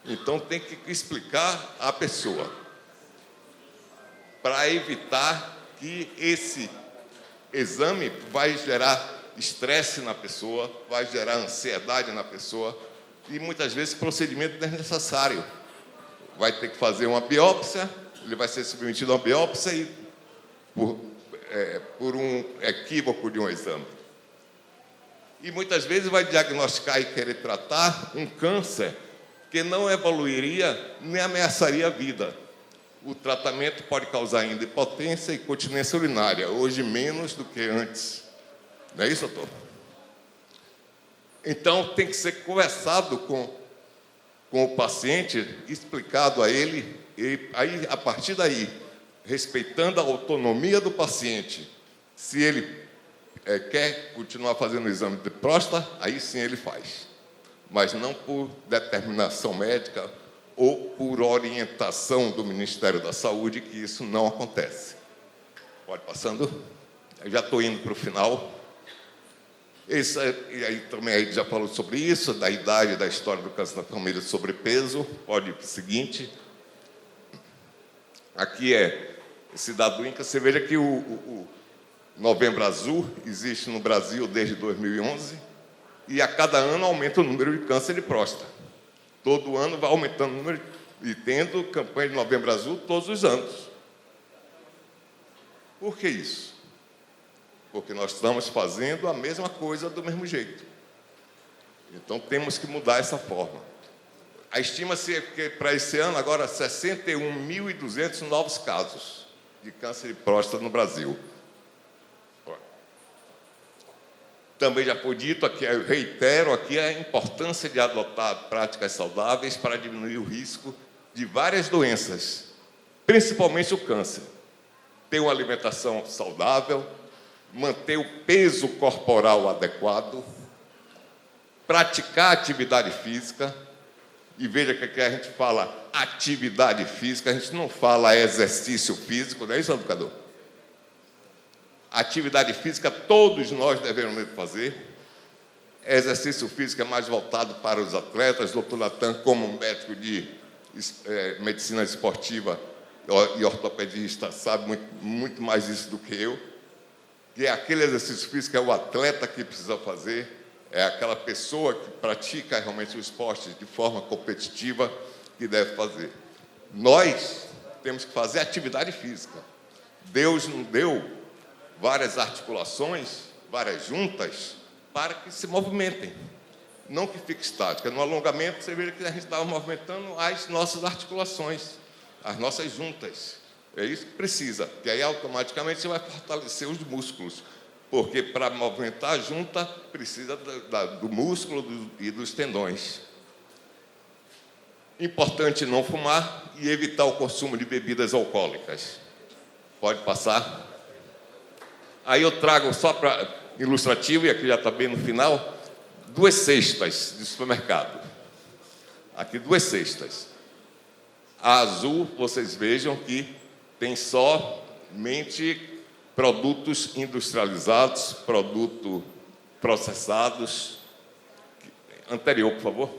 Então, tem que explicar à pessoa, para evitar que esse exame vai gerar estresse na pessoa, vai gerar ansiedade na pessoa, e muitas vezes o procedimento não é necessário. Vai ter que fazer uma biópsia, ele vai ser submetido a uma biópsia e por um equívoco de um exame. E muitas vezes vai diagnosticar e querer tratar um câncer que não evoluiria nem ameaçaria a vida. O tratamento pode causar ainda impotência e continência urinária, hoje menos do que antes. Não é isso, doutor? Então, tem que ser conversado com o paciente, explicado a ele, e aí, a partir daí, respeitando a autonomia do paciente, se ele quer continuar fazendo o exame de próstata, aí sim ele faz. Mas não por determinação médica ou por orientação do Ministério da Saúde, que isso não acontece. Pode passando? Eu já estou indo para o final. E aí também aí já falou sobre isso, da idade, da história do câncer na família, sobrepeso. Pode ir para o seguinte. Aqui é esse dado INCA. Você veja que o Novembro Azul existe no Brasil desde 2011 e a cada ano aumenta o número de câncer de próstata. Todo ano vai aumentando o número e tendo campanha de Novembro Azul todos os anos. Por que isso? Porque nós estamos fazendo a mesma coisa do mesmo jeito. Então, temos que mudar essa forma. A estima-se que para esse ano, agora, 61.200 novos casos de câncer de próstata no Brasil. Também já foi dito, aqui, eu reitero aqui a importância de adotar práticas saudáveis para diminuir o risco de várias doenças, principalmente o câncer. Ter uma alimentação saudável, manter o peso corporal adequado, praticar atividade física, e veja que aqui a gente fala atividade física, a gente não fala exercício físico, não é isso, educador? Atividade física todos nós devemos fazer. Exercício físico é mais voltado para os atletas. Dr. Natan, como médico de medicina esportiva e ortopedista, sabe muito mais isso do que eu. Que aquele exercício físico é o atleta que precisa fazer, é aquela pessoa que pratica realmente o esporte de forma competitiva que deve fazer. Nós temos que fazer atividade física. Deus nos deu várias articulações, várias juntas, para que se movimentem, não que fique estática. No alongamento, você vê que a gente estava movimentando as nossas articulações, as nossas juntas. É isso que precisa, que aí automaticamente você vai fortalecer os músculos, porque para movimentar a junta precisa do músculo e dos tendões. Importante não fumar e evitar o consumo de bebidas alcoólicas. Pode passar. Aí eu trago só para ilustrativo, e aqui já está bem no final, 2 cestas de supermercado. Aqui 2 cestas. A azul, vocês vejam que tem somente produtos industrializados, produtos processados. Anterior, por favor.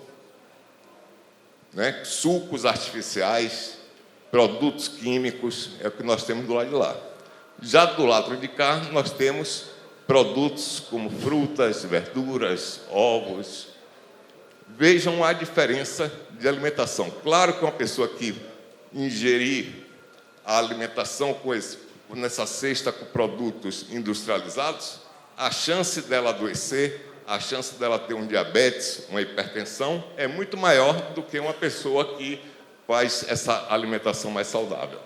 Né? Sucos artificiais, produtos químicos, é o que nós temos do lado de lá. Já do lado de cá, nós temos produtos como frutas, verduras, ovos. Vejam a diferença de alimentação. Claro que uma pessoa que ingerir a alimentação nessa cesta com produtos industrializados, a chance dela adoecer a chance dela ter um diabetes, uma hipertensão, é muito maior do que uma pessoa que faz essa alimentação mais saudável.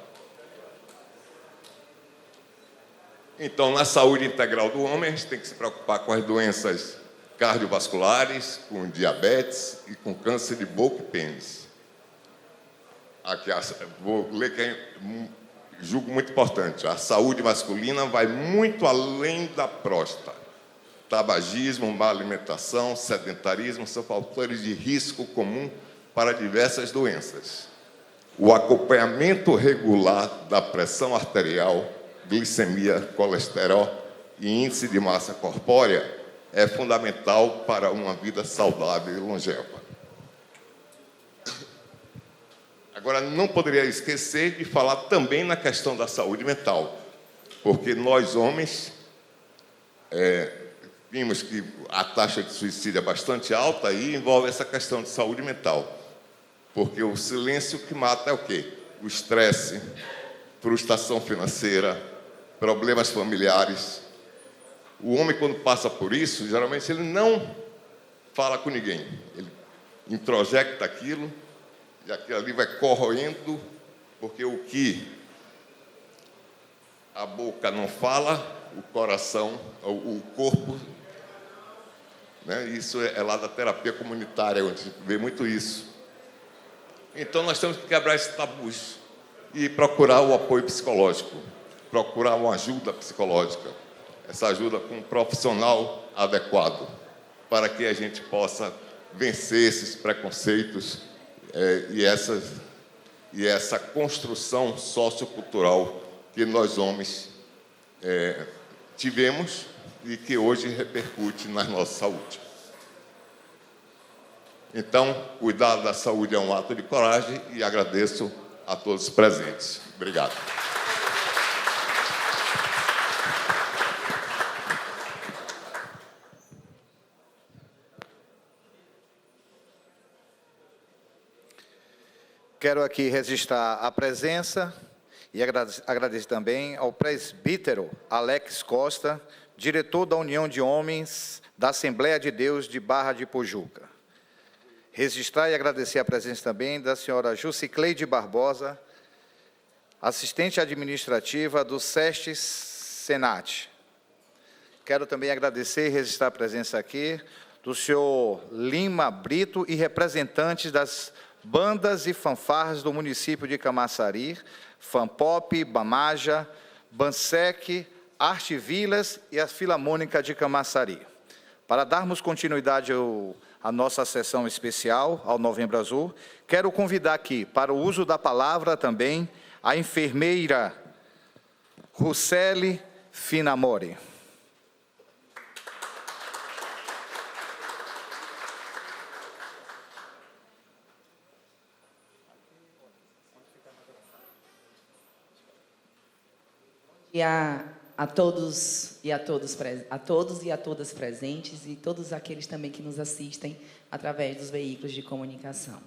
Então, na saúde integral do homem, a gente tem que se preocupar com as doenças cardiovasculares, com diabetes e com câncer de boca e pênis. Aqui, vou ler que é julgo muito importante. A saúde masculina vai muito além da próstata. Tabagismo, má alimentação, sedentarismo são fatores de risco comum para diversas doenças. O acompanhamento regular da pressão arterial, glicemia, colesterol e índice de massa corpórea é fundamental para uma vida saudável e longeva. Agora, não poderia esquecer de falar também na questão da saúde mental, porque nós, homens, vimos que a taxa de suicídio é bastante alta e envolve essa questão de saúde mental. Porque o silêncio que mata é o quê? O estresse, frustração financeira, problemas familiares. O homem, quando passa por isso, geralmente ele não fala com ninguém. Ele introjecta aquilo e aquilo ali vai corroendo, porque o que a boca não fala, o coração, o corpo, né? Isso é lá da terapia comunitária, onde a gente vê muito isso. Então, nós temos que quebrar esses tabus e procurar o apoio psicológico, procurar uma ajuda psicológica, essa ajuda com um profissional adequado, para que a gente possa vencer esses preconceitos e essa construção sociocultural que nós, homens, tivemos e que hoje repercute na nossa saúde. Então, cuidar da saúde é um ato de coragem e agradeço a todos os presentes. Obrigado. Quero aqui registrar a presença e agradecer também ao presbítero Alex Costa, diretor da União de Homens da Assembleia de Deus de Barra de Pojuca. Registrar e agradecer a presença também da senhora Jucicleide Barbosa, assistente administrativa do SEST Senat. Quero também agradecer e registrar a presença aqui do senhor Lima Brito e representantes das bandas e fanfarras do município de Camaçari, Fanpop, Bamaja, Bansec, Arte Vilas e a Filarmônica de Camaçari. Para darmos continuidade à nossa sessão especial, ao Novembro Azul, quero convidar aqui para o uso da palavra também a enfermeira Ruceli Finamori. E a todos e a todas presentes e todos aqueles também que nos assistem através dos veículos de comunicação.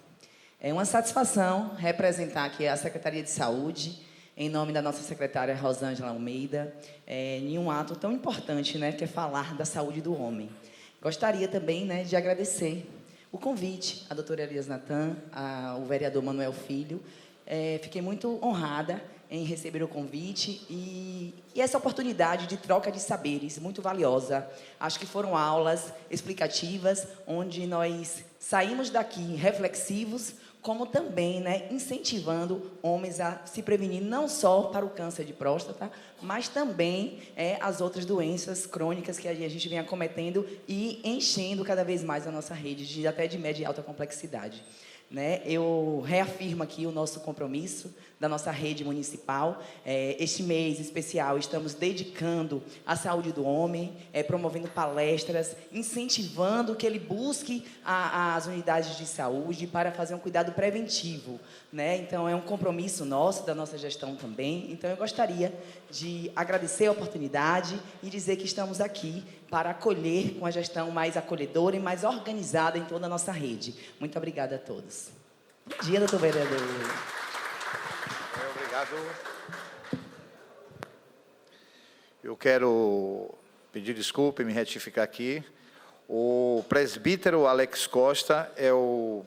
É uma satisfação representar aqui a Secretaria de Saúde, em nome da nossa secretária Rosângela Almeida, em um ato tão importante, né, que é falar da saúde do homem. Gostaria também, né, de agradecer o convite à doutora Elias Natan, ao vereador Manuel Filho. Fiquei muito honrada em receber o convite e essa oportunidade de troca de saberes muito valiosa. Acho que foram aulas explicativas, onde nós saímos daqui reflexivos, como também, né, incentivando homens a se prevenir não só para o câncer de próstata, mas também as outras doenças crônicas que a gente vem acometendo e enchendo cada vez mais a nossa rede, até de média e alta complexidade. Né? Eu reafirmo aqui o nosso compromisso da nossa rede municipal. Este mês especial estamos dedicando à saúde do homem, promovendo palestras, incentivando que ele busque as unidades de saúde para fazer um cuidado preventivo. Né? Então, é um compromisso nosso, da nossa gestão também. Então, eu gostaria de agradecer a oportunidade e dizer que estamos aqui para acolher com a gestão mais acolhedora e mais organizada em toda a nossa rede. Muito obrigada a todos. Bom dia, doutor vereador. Obrigado. Eu quero pedir desculpa e me retificar aqui. O presbítero Alex Costa é o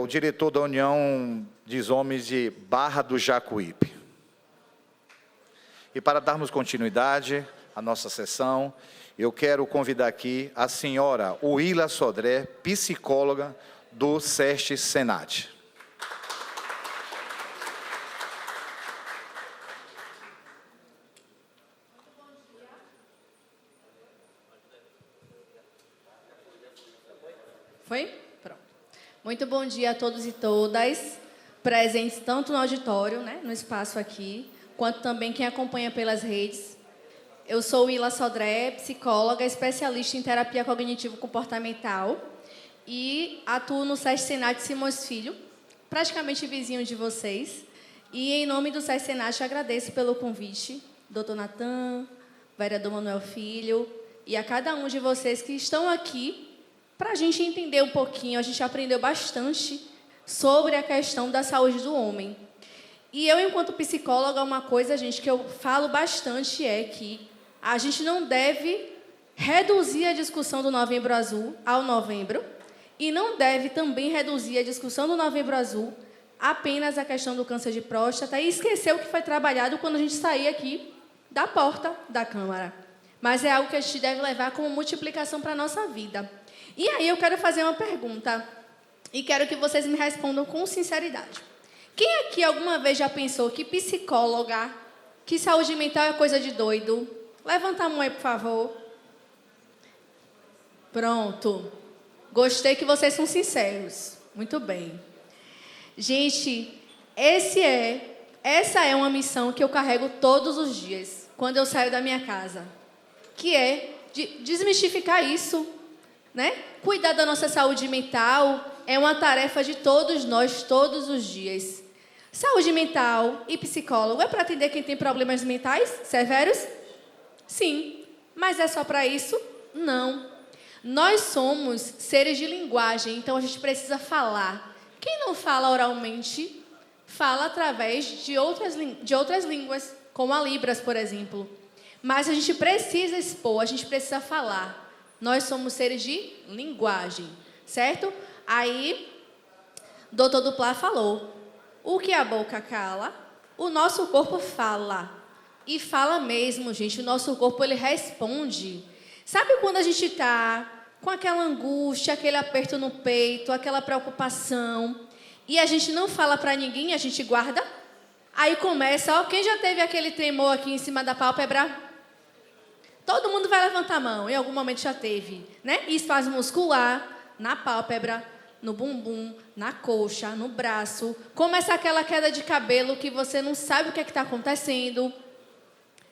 diretor da União dos Homens de Barra do Jacuípe. E para darmos continuidade à nossa sessão, eu quero convidar aqui a senhora Uila Sodré, psicóloga do SESC Senat. Foi? Pronto. Muito bom dia a todos e todas, presentes tanto no auditório, né, no espaço aqui, quanto também quem acompanha pelas redes. Eu sou Uila Sodré, psicóloga, especialista em terapia cognitivo-comportamental e atuo no SESC Senat Simões Filho, praticamente vizinho de vocês. E em nome do SESC Senat agradeço pelo convite, Dr. Natan, vereador Manuel Filho e a cada um de vocês que estão aqui para a gente entender um pouquinho. A gente aprendeu bastante sobre a questão da saúde do homem. E eu, enquanto psicóloga, uma coisa, gente, que eu falo bastante é que a gente não deve reduzir a discussão do Novembro Azul ao novembro e não deve também reduzir a discussão do Novembro Azul apenas à questão do câncer de próstata e esquecer o que foi trabalhado quando a gente sair aqui da porta da Câmara. Mas é algo que a gente deve levar como multiplicação para a nossa vida. E aí eu quero fazer uma pergunta e quero que vocês me respondam com sinceridade. Quem aqui alguma vez já pensou que psicóloga, que saúde mental é coisa de doido? Levanta a mão aí, por favor. Pronto. Gostei que vocês são sinceros. Muito bem. Gente, essa é uma missão que eu carrego todos os dias, quando eu saio da minha casa, que é de desmistificar isso, né? Cuidar da nossa saúde mental é uma tarefa de todos nós, todos os dias. Saúde mental e psicólogo é para atender quem tem problemas mentais severos? Sim. Mas é só para isso? Não. Nós somos seres de linguagem, então a gente precisa falar. Quem não fala oralmente, fala através de outras línguas, como a Libras, por exemplo. Mas a gente precisa expor, a gente precisa falar. Nós somos seres de linguagem, certo? Aí, Dr. Duplá falou, o que a boca cala, o nosso corpo fala. E fala mesmo, gente, o nosso corpo, ele responde. Sabe quando a gente está com aquela angústia, aquele aperto no peito, aquela preocupação, e a gente não fala para ninguém, a gente guarda? Aí começa, ó, quem já teve aquele tremor aqui em cima da pálpebra? Todo mundo vai levantar a mão, em algum momento já teve, né? Espasmo muscular, na pálpebra, no bumbum, na coxa, no braço. Começa aquela queda de cabelo que você não sabe o que é que está acontecendo.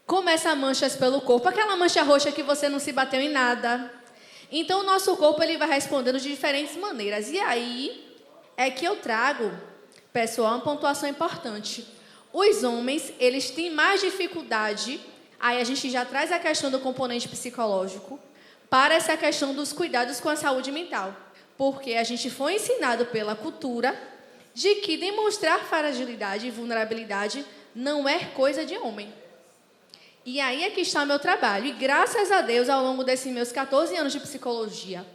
Começa manchas pelo corpo, aquela mancha roxa que você não se bateu em nada. Então, o nosso corpo ele vai respondendo de diferentes maneiras. E aí é que eu trago, pessoal, uma pontuação importante. Os homens, eles têm mais dificuldade. Aí a gente já traz a questão do componente psicológico para essa questão dos cuidados com a saúde mental. Porque a gente foi ensinado pela cultura de que demonstrar fragilidade e vulnerabilidade não é coisa de homem. E aí é que está o meu trabalho. E graças a Deus, ao longo desses meus 14 anos de psicologia,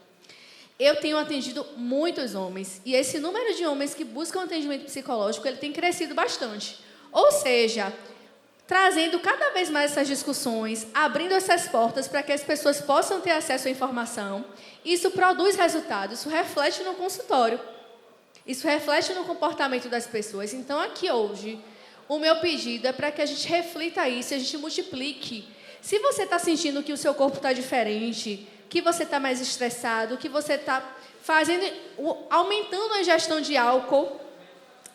eu tenho atendido muitos homens. E esse número de homens que buscam atendimento psicológico, ele tem crescido bastante. Ou seja, trazendo cada vez mais essas discussões, abrindo essas portas para que as pessoas possam ter acesso à informação. Isso produz resultados, isso reflete no consultório. Isso reflete no comportamento das pessoas. Então, aqui hoje, o meu pedido é para que a gente reflita isso, a gente multiplique. Se você está sentindo que o seu corpo está diferente, que você está mais estressado, que você está aumentando a ingestão de álcool,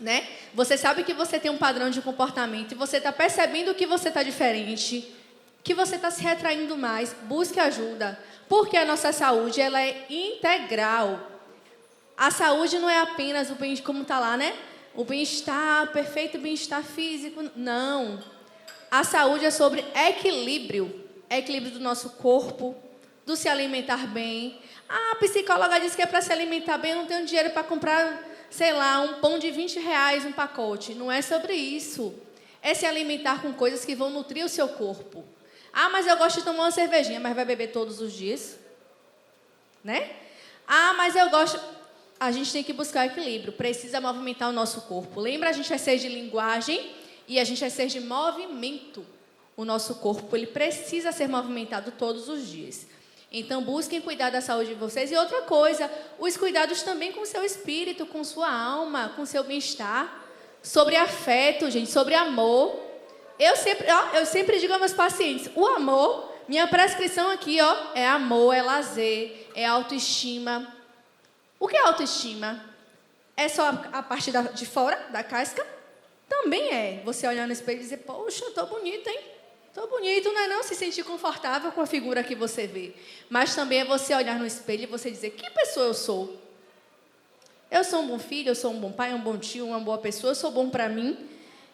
né? Você sabe que você tem um padrão de comportamento e você está percebendo que você está diferente, que você está se retraindo mais, busque ajuda, porque a nossa saúde ela é integral. A saúde não é apenas o bem, como está lá, né? O bem-estar, perfeito bem-estar físico. Não. A saúde é sobre equilíbrio. Equilíbrio do nosso corpo, do se alimentar bem. A psicóloga disse que é para se alimentar bem, eu não tenho dinheiro para comprar, sei lá, um pão de R$20, um pacote. Não é sobre isso. É se alimentar com coisas que vão nutrir o seu corpo. Ah, mas eu gosto de tomar uma cervejinha, mas vai beber todos os dias? né? Ah, mas eu gosto... A gente tem que buscar equilíbrio, precisa movimentar o nosso corpo. Lembra, a gente é ser de linguagem e a gente é ser de movimento. O nosso corpo, ele precisa ser movimentado todos os dias. Então, busquem cuidar da saúde de vocês. E outra coisa, os cuidados também com o seu espírito, com sua alma, com o seu bem-estar. Sobre afeto, gente, sobre amor. Eu sempre digo aos meus pacientes, o amor, minha prescrição aqui, é amor, é lazer, é autoestima. O que é autoestima? É só a parte de fora, da casca? Também é. Você olhar no espelho e dizer, poxa, tô bonita, hein? Tô bonito, não é não? Se sentir confortável com a figura que você vê. Mas também é você olhar no espelho e você dizer, que pessoa eu sou? Eu sou um bom filho, eu sou um bom pai, um bom tio, uma boa pessoa, eu sou bom para mim.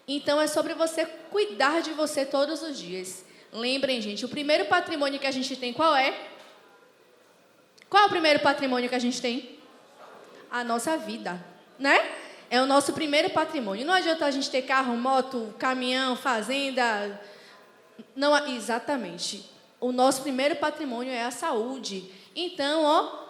Então, é sobre você cuidar de você todos os dias. Lembrem, gente, o primeiro patrimônio que a gente tem, qual é? Qual é o primeiro patrimônio que a gente tem? A nossa vida, né? É o nosso primeiro patrimônio. Não adianta a gente ter carro, moto, caminhão, fazenda. Não, exatamente. O nosso primeiro patrimônio é a saúde. Então,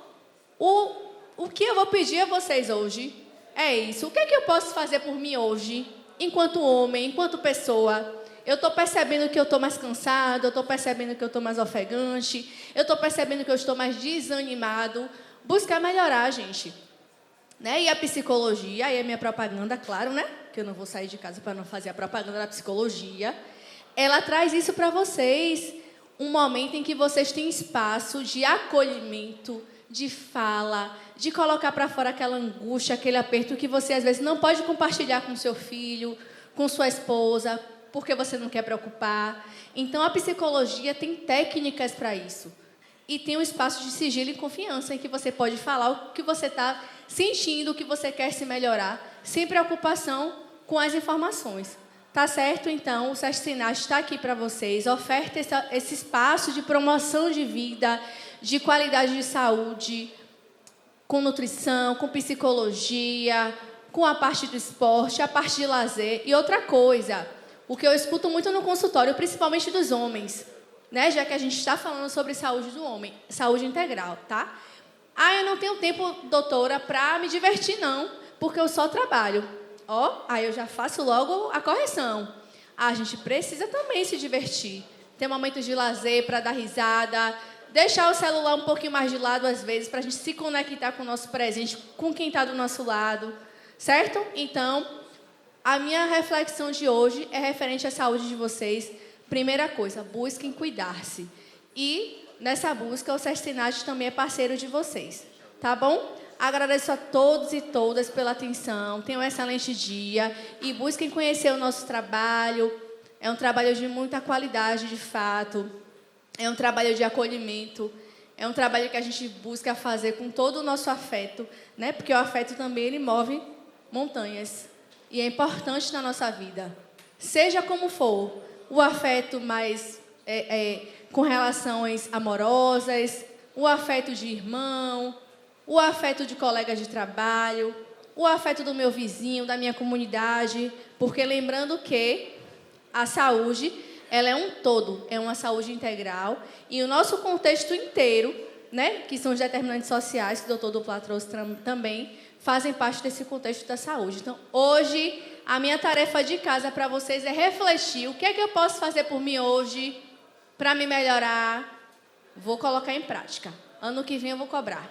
o que eu vou pedir a vocês hoje é isso. O que é que eu posso fazer por mim hoje, enquanto homem, enquanto pessoa? Eu estou percebendo que eu estou mais cansado, eu estou percebendo que eu estou mais ofegante, eu estou percebendo que eu estou mais desanimado. Buscar melhorar, gente. Né? E a psicologia, aí é minha propaganda, claro, né? Que eu não vou sair de casa para não fazer a propaganda da psicologia. Ela traz isso para vocês, um momento em que vocês têm espaço de acolhimento, de fala, de colocar para fora aquela angústia, aquele aperto que você, às vezes, não pode compartilhar com seu filho, com sua esposa, porque você não quer preocupar. Então, a psicologia tem técnicas para isso. E tem um espaço de sigilo e confiança em que você pode falar o que você está sentindo, o que você quer se melhorar, sem preocupação com as informações. Tá certo? Então, o SESC Senat está aqui para vocês, oferta esse espaço de promoção de vida, de qualidade de saúde, com nutrição, com psicologia, com a parte do esporte, a parte de lazer. E outra coisa, o que eu escuto muito no consultório, principalmente dos homens, né? Já que a gente está falando sobre saúde do homem, saúde integral, tá? Ah, eu não tenho tempo, doutora, para me divertir, não, porque eu só trabalho. Aí eu já faço logo a correção. A gente precisa também se divertir. Ter momentos de lazer para dar risada, deixar o celular um pouquinho mais de lado, às vezes, para a gente se conectar com o nosso presente, com quem está do nosso lado, certo? Então, a minha reflexão de hoje é referente à saúde de vocês. Primeira coisa, busquem cuidar-se. E, nessa busca, o SESC Senat também é parceiro de vocês. Tá bom? Agradeço a todos e todas pela atenção. Tenham um excelente dia. E busquem conhecer o nosso trabalho. É um trabalho de muita qualidade, de fato. É um trabalho de acolhimento. É um trabalho que a gente busca fazer com todo o nosso afeto, né? Porque o afeto também ele move montanhas. E é importante na nossa vida. Seja como for, o afeto mais com relações amorosas, o afeto de irmão, o afeto de colegas de trabalho, o afeto do meu vizinho, da minha comunidade, porque lembrando que a saúde, ela é um todo, é uma saúde integral, e o nosso contexto inteiro, né, que são os determinantes sociais, que o doutor Duplá trouxe também, fazem parte desse contexto da saúde. Então, hoje, a minha tarefa de casa para vocês é refletir o que é que eu posso fazer por mim hoje para me melhorar. Vou colocar em prática. Ano que vem eu vou cobrar.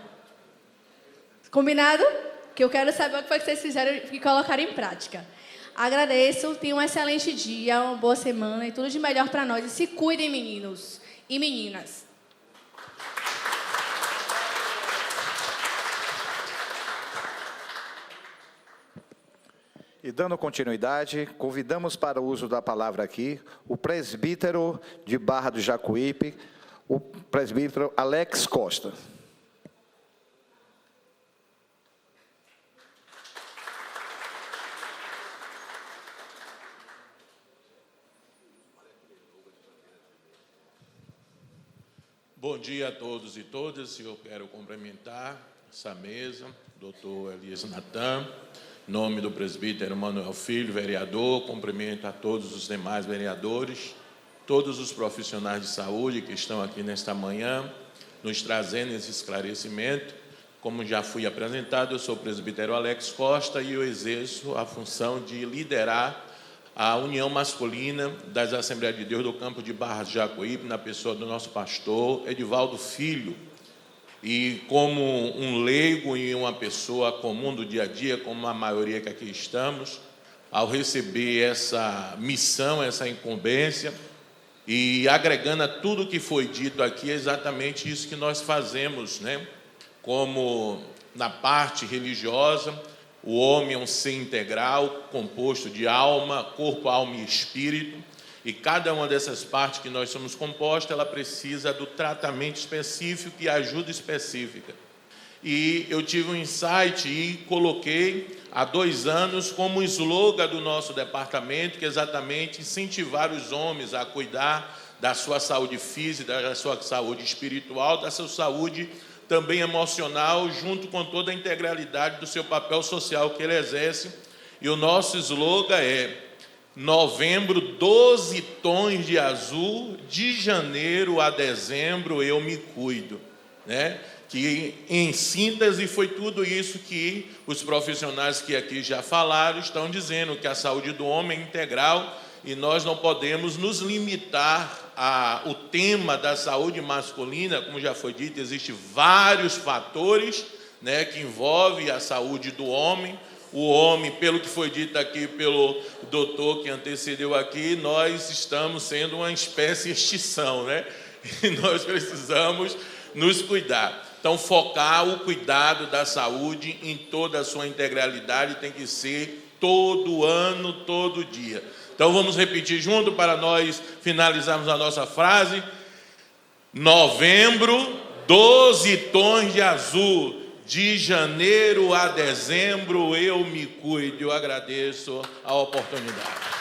Combinado? Que eu quero saber o que foi que vocês fizeram e colocaram em prática. Agradeço, tenham um excelente dia, uma boa semana e tudo de melhor para nós. E se cuidem, meninos e meninas. E dando continuidade, convidamos para o uso da palavra aqui o presbítero de Barra do Jacuípe, o presbítero Alex Costa. Bom dia a todos e todas. Eu quero cumprimentar essa mesa, doutor Elias Natan, em nome do presbítero Manuel Filho, vereador. Cumprimento a todos os demais vereadores, todos os profissionais de saúde que estão aqui nesta manhã, nos trazendo esse esclarecimento. Como já fui apresentado, eu sou o presbítero Alex Costa e eu exerço a função de liderar a união masculina das Assembleias de Deus do campo de Barra de Jacuípe, na pessoa do nosso pastor Edivaldo Filho. E como um leigo e uma pessoa comum do dia a dia, como a maioria que aqui estamos, ao receber essa missão, essa incumbência, e agregando a tudo que foi dito aqui, é exatamente isso que nós fazemos, né? Como na parte religiosa, o homem é um ser integral, composto de alma, corpo, alma e espírito, e cada uma dessas partes que nós somos compostos, ela precisa do tratamento específico e ajuda específica. E eu tive um insight e coloquei há 2 anos como slogan do nosso departamento, que é exatamente incentivar os homens a cuidar da sua saúde física, da sua saúde espiritual, da sua saúde também emocional, junto com toda a integralidade do seu papel social que ele exerce. E o nosso slogan é: novembro, 12 tons de azul, de janeiro a dezembro eu me cuido, né? Que, em síntese, foi tudo isso que os profissionais que aqui já falaram estão dizendo, que a saúde do homem é integral e nós não podemos nos limitar ao tema da saúde masculina. Como já foi dito, existem vários fatores, né, que envolvem a saúde do homem. O homem, pelo que foi dito aqui pelo doutor que antecedeu aqui, nós estamos sendo uma espécie de extinção, né? E nós precisamos nos cuidar. Então, focar o cuidado da saúde em toda a sua integralidade tem que ser todo ano, todo dia. Então, vamos repetir junto para nós finalizarmos a nossa frase. Novembro, 12 tons de azul. De janeiro a dezembro eu me cuido. Eu agradeço a oportunidade.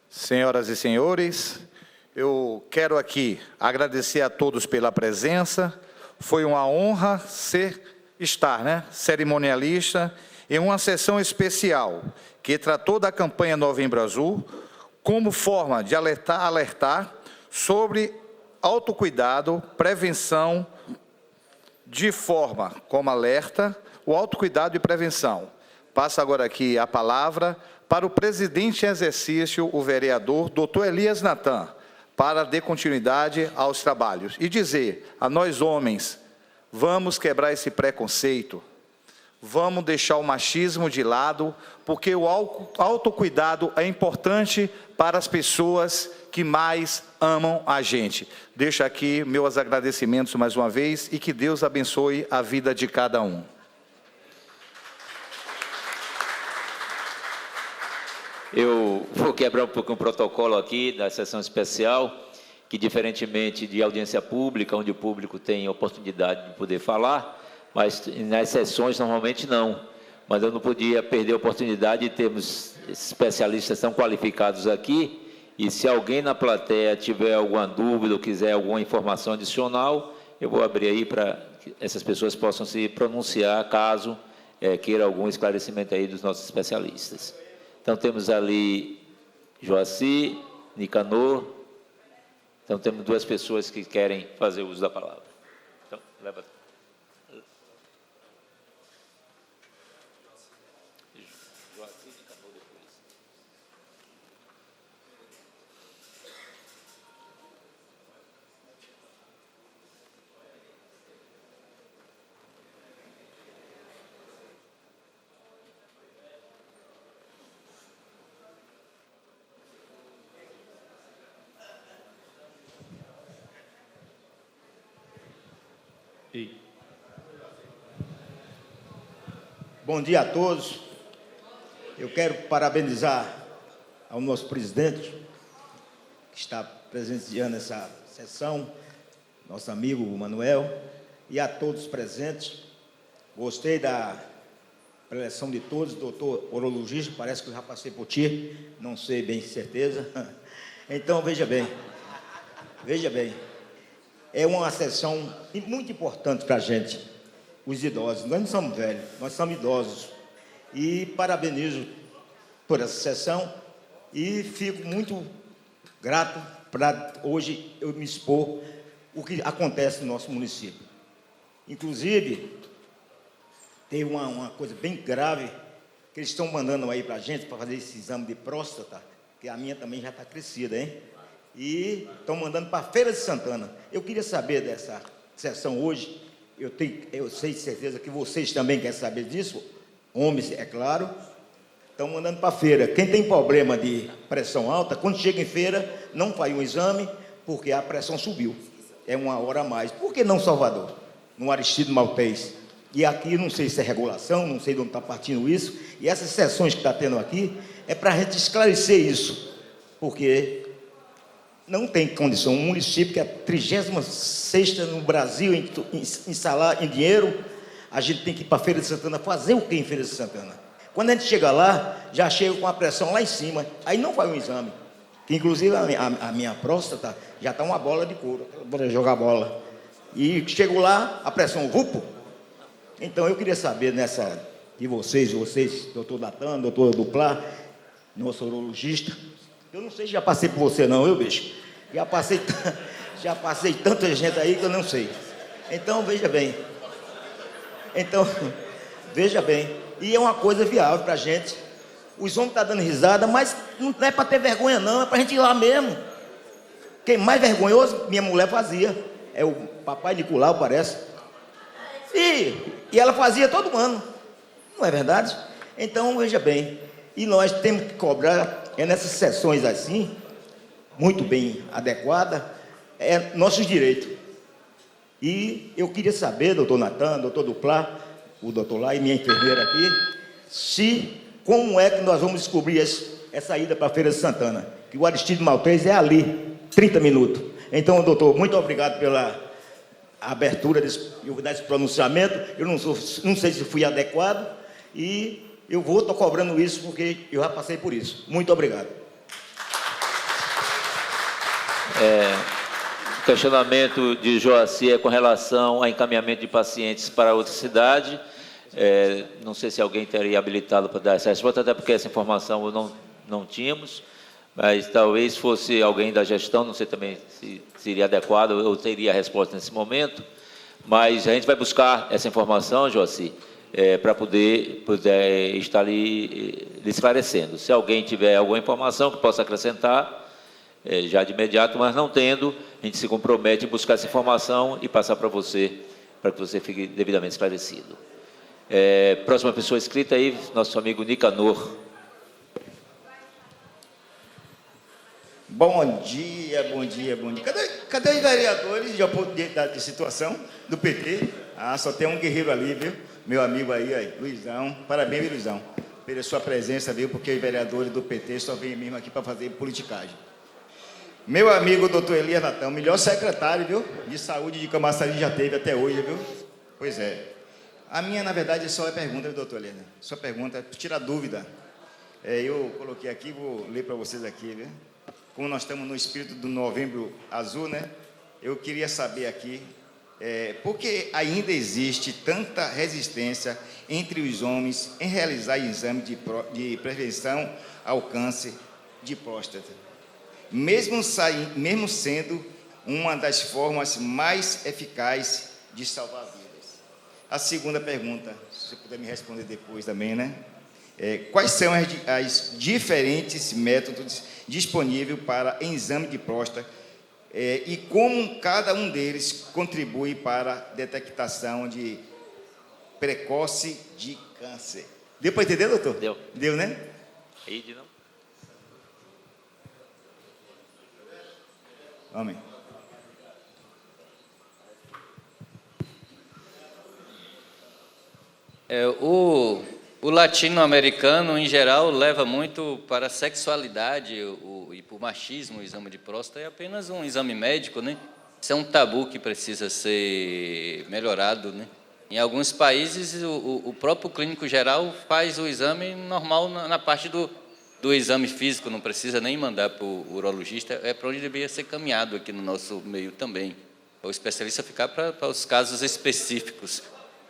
Senhoras e senhores, eu quero aqui agradecer a todos pela presença. Foi uma honra estar, né, cerimonialista em uma sessão especial que tratou da campanha Novembro Azul como forma de alertar sobre autocuidado, prevenção, de forma como alerta, o autocuidado e prevenção. Passo agora aqui a palavra para o presidente em exercício, o vereador Dr. Elias Natan, para dar continuidade aos trabalhos e dizer a nós homens: vamos quebrar esse preconceito, vamos deixar o machismo de lado, porque o autocuidado é importante para as pessoas que mais amam a gente. Deixo aqui meus agradecimentos mais uma vez e que Deus abençoe a vida de cada um. Eu vou quebrar um pouco o protocolo aqui da sessão especial, que diferentemente de audiência pública, onde o público tem oportunidade de poder falar, mas nas sessões normalmente não. Mas eu não podia perder a oportunidade de termos especialistas tão qualificados aqui, e se alguém na plateia tiver alguma dúvida ou quiser alguma informação adicional, eu vou abrir aí para que essas pessoas possam se pronunciar, caso queira algum esclarecimento aí dos nossos especialistas. Então, temos ali Joaci, Nicanor. Então, temos 2 pessoas que querem fazer uso da palavra. Então, leva. Joaci, Nicanor depois. Bom dia a todos. Eu quero parabenizar ao nosso presidente, que está presenciando essa sessão, nosso amigo Manuel, e a todos presentes. Gostei da preleção de todos, doutor urologista, parece que eu já passei por ti, não sei bem certeza. Então, veja bem, é uma sessão muito importante para a gente, os idosos. Nós não somos velhos, nós somos idosos. E parabenizo por essa sessão e fico muito grato para hoje eu me expor o que acontece no nosso município. Inclusive, tem uma coisa bem grave que eles estão mandando aí para a gente para fazer esse exame de próstata, que a minha também já está crescida, hein? E estão mandando para a Feira de Santana. Eu queria saber dessa sessão hoje, eu sei de certeza que vocês também querem saber disso, homens, é claro, estão mandando para a feira. Quem tem problema de pressão alta, quando chega em feira, não faz um exame, porque a pressão subiu. É 1 hora a mais. Por que não Salvador? No Aristides Maltês. E aqui, não sei se é regulação, não sei de onde está partindo isso, e essas sessões que está tendo aqui, é para a gente esclarecer isso, porque não tem condição. Um município que é a 36ª no Brasil em salário, em dinheiro, a gente tem que ir para a Feira de Santana fazer o que em Feira de Santana? Quando a gente chega lá, já chega com a pressão lá em cima, aí não faz um exame. Que, inclusive, a minha próstata já está uma bola de couro, para jogar bola. E chego lá, a pressão, vupo. Então, eu queria saber de vocês, doutor Natan, doutor Duplá, nosso urologista. Eu não sei se já passei por você não, eu, bicho. Já passei tanta gente aí que eu não sei. Então, veja bem. E é uma coisa viável para a gente. Os homens estão dando risada, mas não é para ter vergonha não, é para a gente ir lá mesmo. Quem mais vergonhoso, minha mulher fazia. É o papai Nicolau, parece. E ela fazia todo ano. Não é verdade? Então, veja bem. E nós temos que cobrar, nessas sessões assim, muito bem adequada, nossos direitos. E eu queria saber, doutor Natan, doutor Duplá, o doutor lá e minha enfermeira aqui, como é que nós vamos descobrir essa ida para a Feira de Santana? Que o Aristides Maltês é ali, 30 minutos. Então, doutor, muito obrigado pela abertura desse pronunciamento. Eu não sei se fui adequado e eu estou cobrando isso porque eu já passei por isso. Muito obrigado. O questionamento de Joaci é com relação ao encaminhamento de pacientes para outra cidade. Não sei se alguém teria habilitado para dar essa resposta, até porque essa informação não tínhamos, mas talvez fosse alguém da gestão, não sei também se seria adequado ou teria a resposta nesse momento, mas a gente vai buscar essa informação, Joaci, para poder estar lhe esclarecendo. Se alguém tiver alguma informação que possa acrescentar, já de imediato, mas não tendo, a gente se compromete em buscar essa informação e passar para você, para que você fique devidamente esclarecido. Próxima pessoa inscrita aí, nosso amigo Nicanor. Bom dia. Cadê os vereadores de situação do PT? Só tem um guerreiro ali, viu? Meu amigo aí, Luizão. Parabéns, Luizão, pela sua presença, viu? Porque os vereadores do PT só vêm mesmo aqui para fazer politicagem. Meu amigo, doutor Elias Natan, melhor secretário, viu? De saúde de Camaçari já teve até hoje, viu? Pois é. A minha, na verdade, só é pergunta, doutor Elias. Só pergunta, tira dúvida. Eu coloquei aqui, vou ler para vocês aqui, viu? Como nós estamos no espírito do Novembro Azul, né? Eu queria saber aqui, por que ainda existe tanta resistência entre os homens em realizar exame de prevenção ao câncer de próstata, mesmo sendo uma das formas mais eficazes de salvar vidas? A segunda pergunta, se você puder me responder depois também, né? Quais são as diferentes métodos disponíveis para exame de próstata e como cada um deles contribui para a detectação precoce de câncer? Deu para entender, doutor? Deu. Deu, né? Aí, não? Amém. O latino-americano, em geral, leva muito para a sexualidade e para o machismo. O exame de próstata é apenas um exame médico, né? Isso é um tabu que precisa ser melhorado, né? Em alguns países, o próprio clínico geral faz o exame normal na parte do exame físico, não precisa nem mandar para o urologista, é para onde deveria ser caminhado aqui no nosso meio também. O especialista ficar para os casos específicos.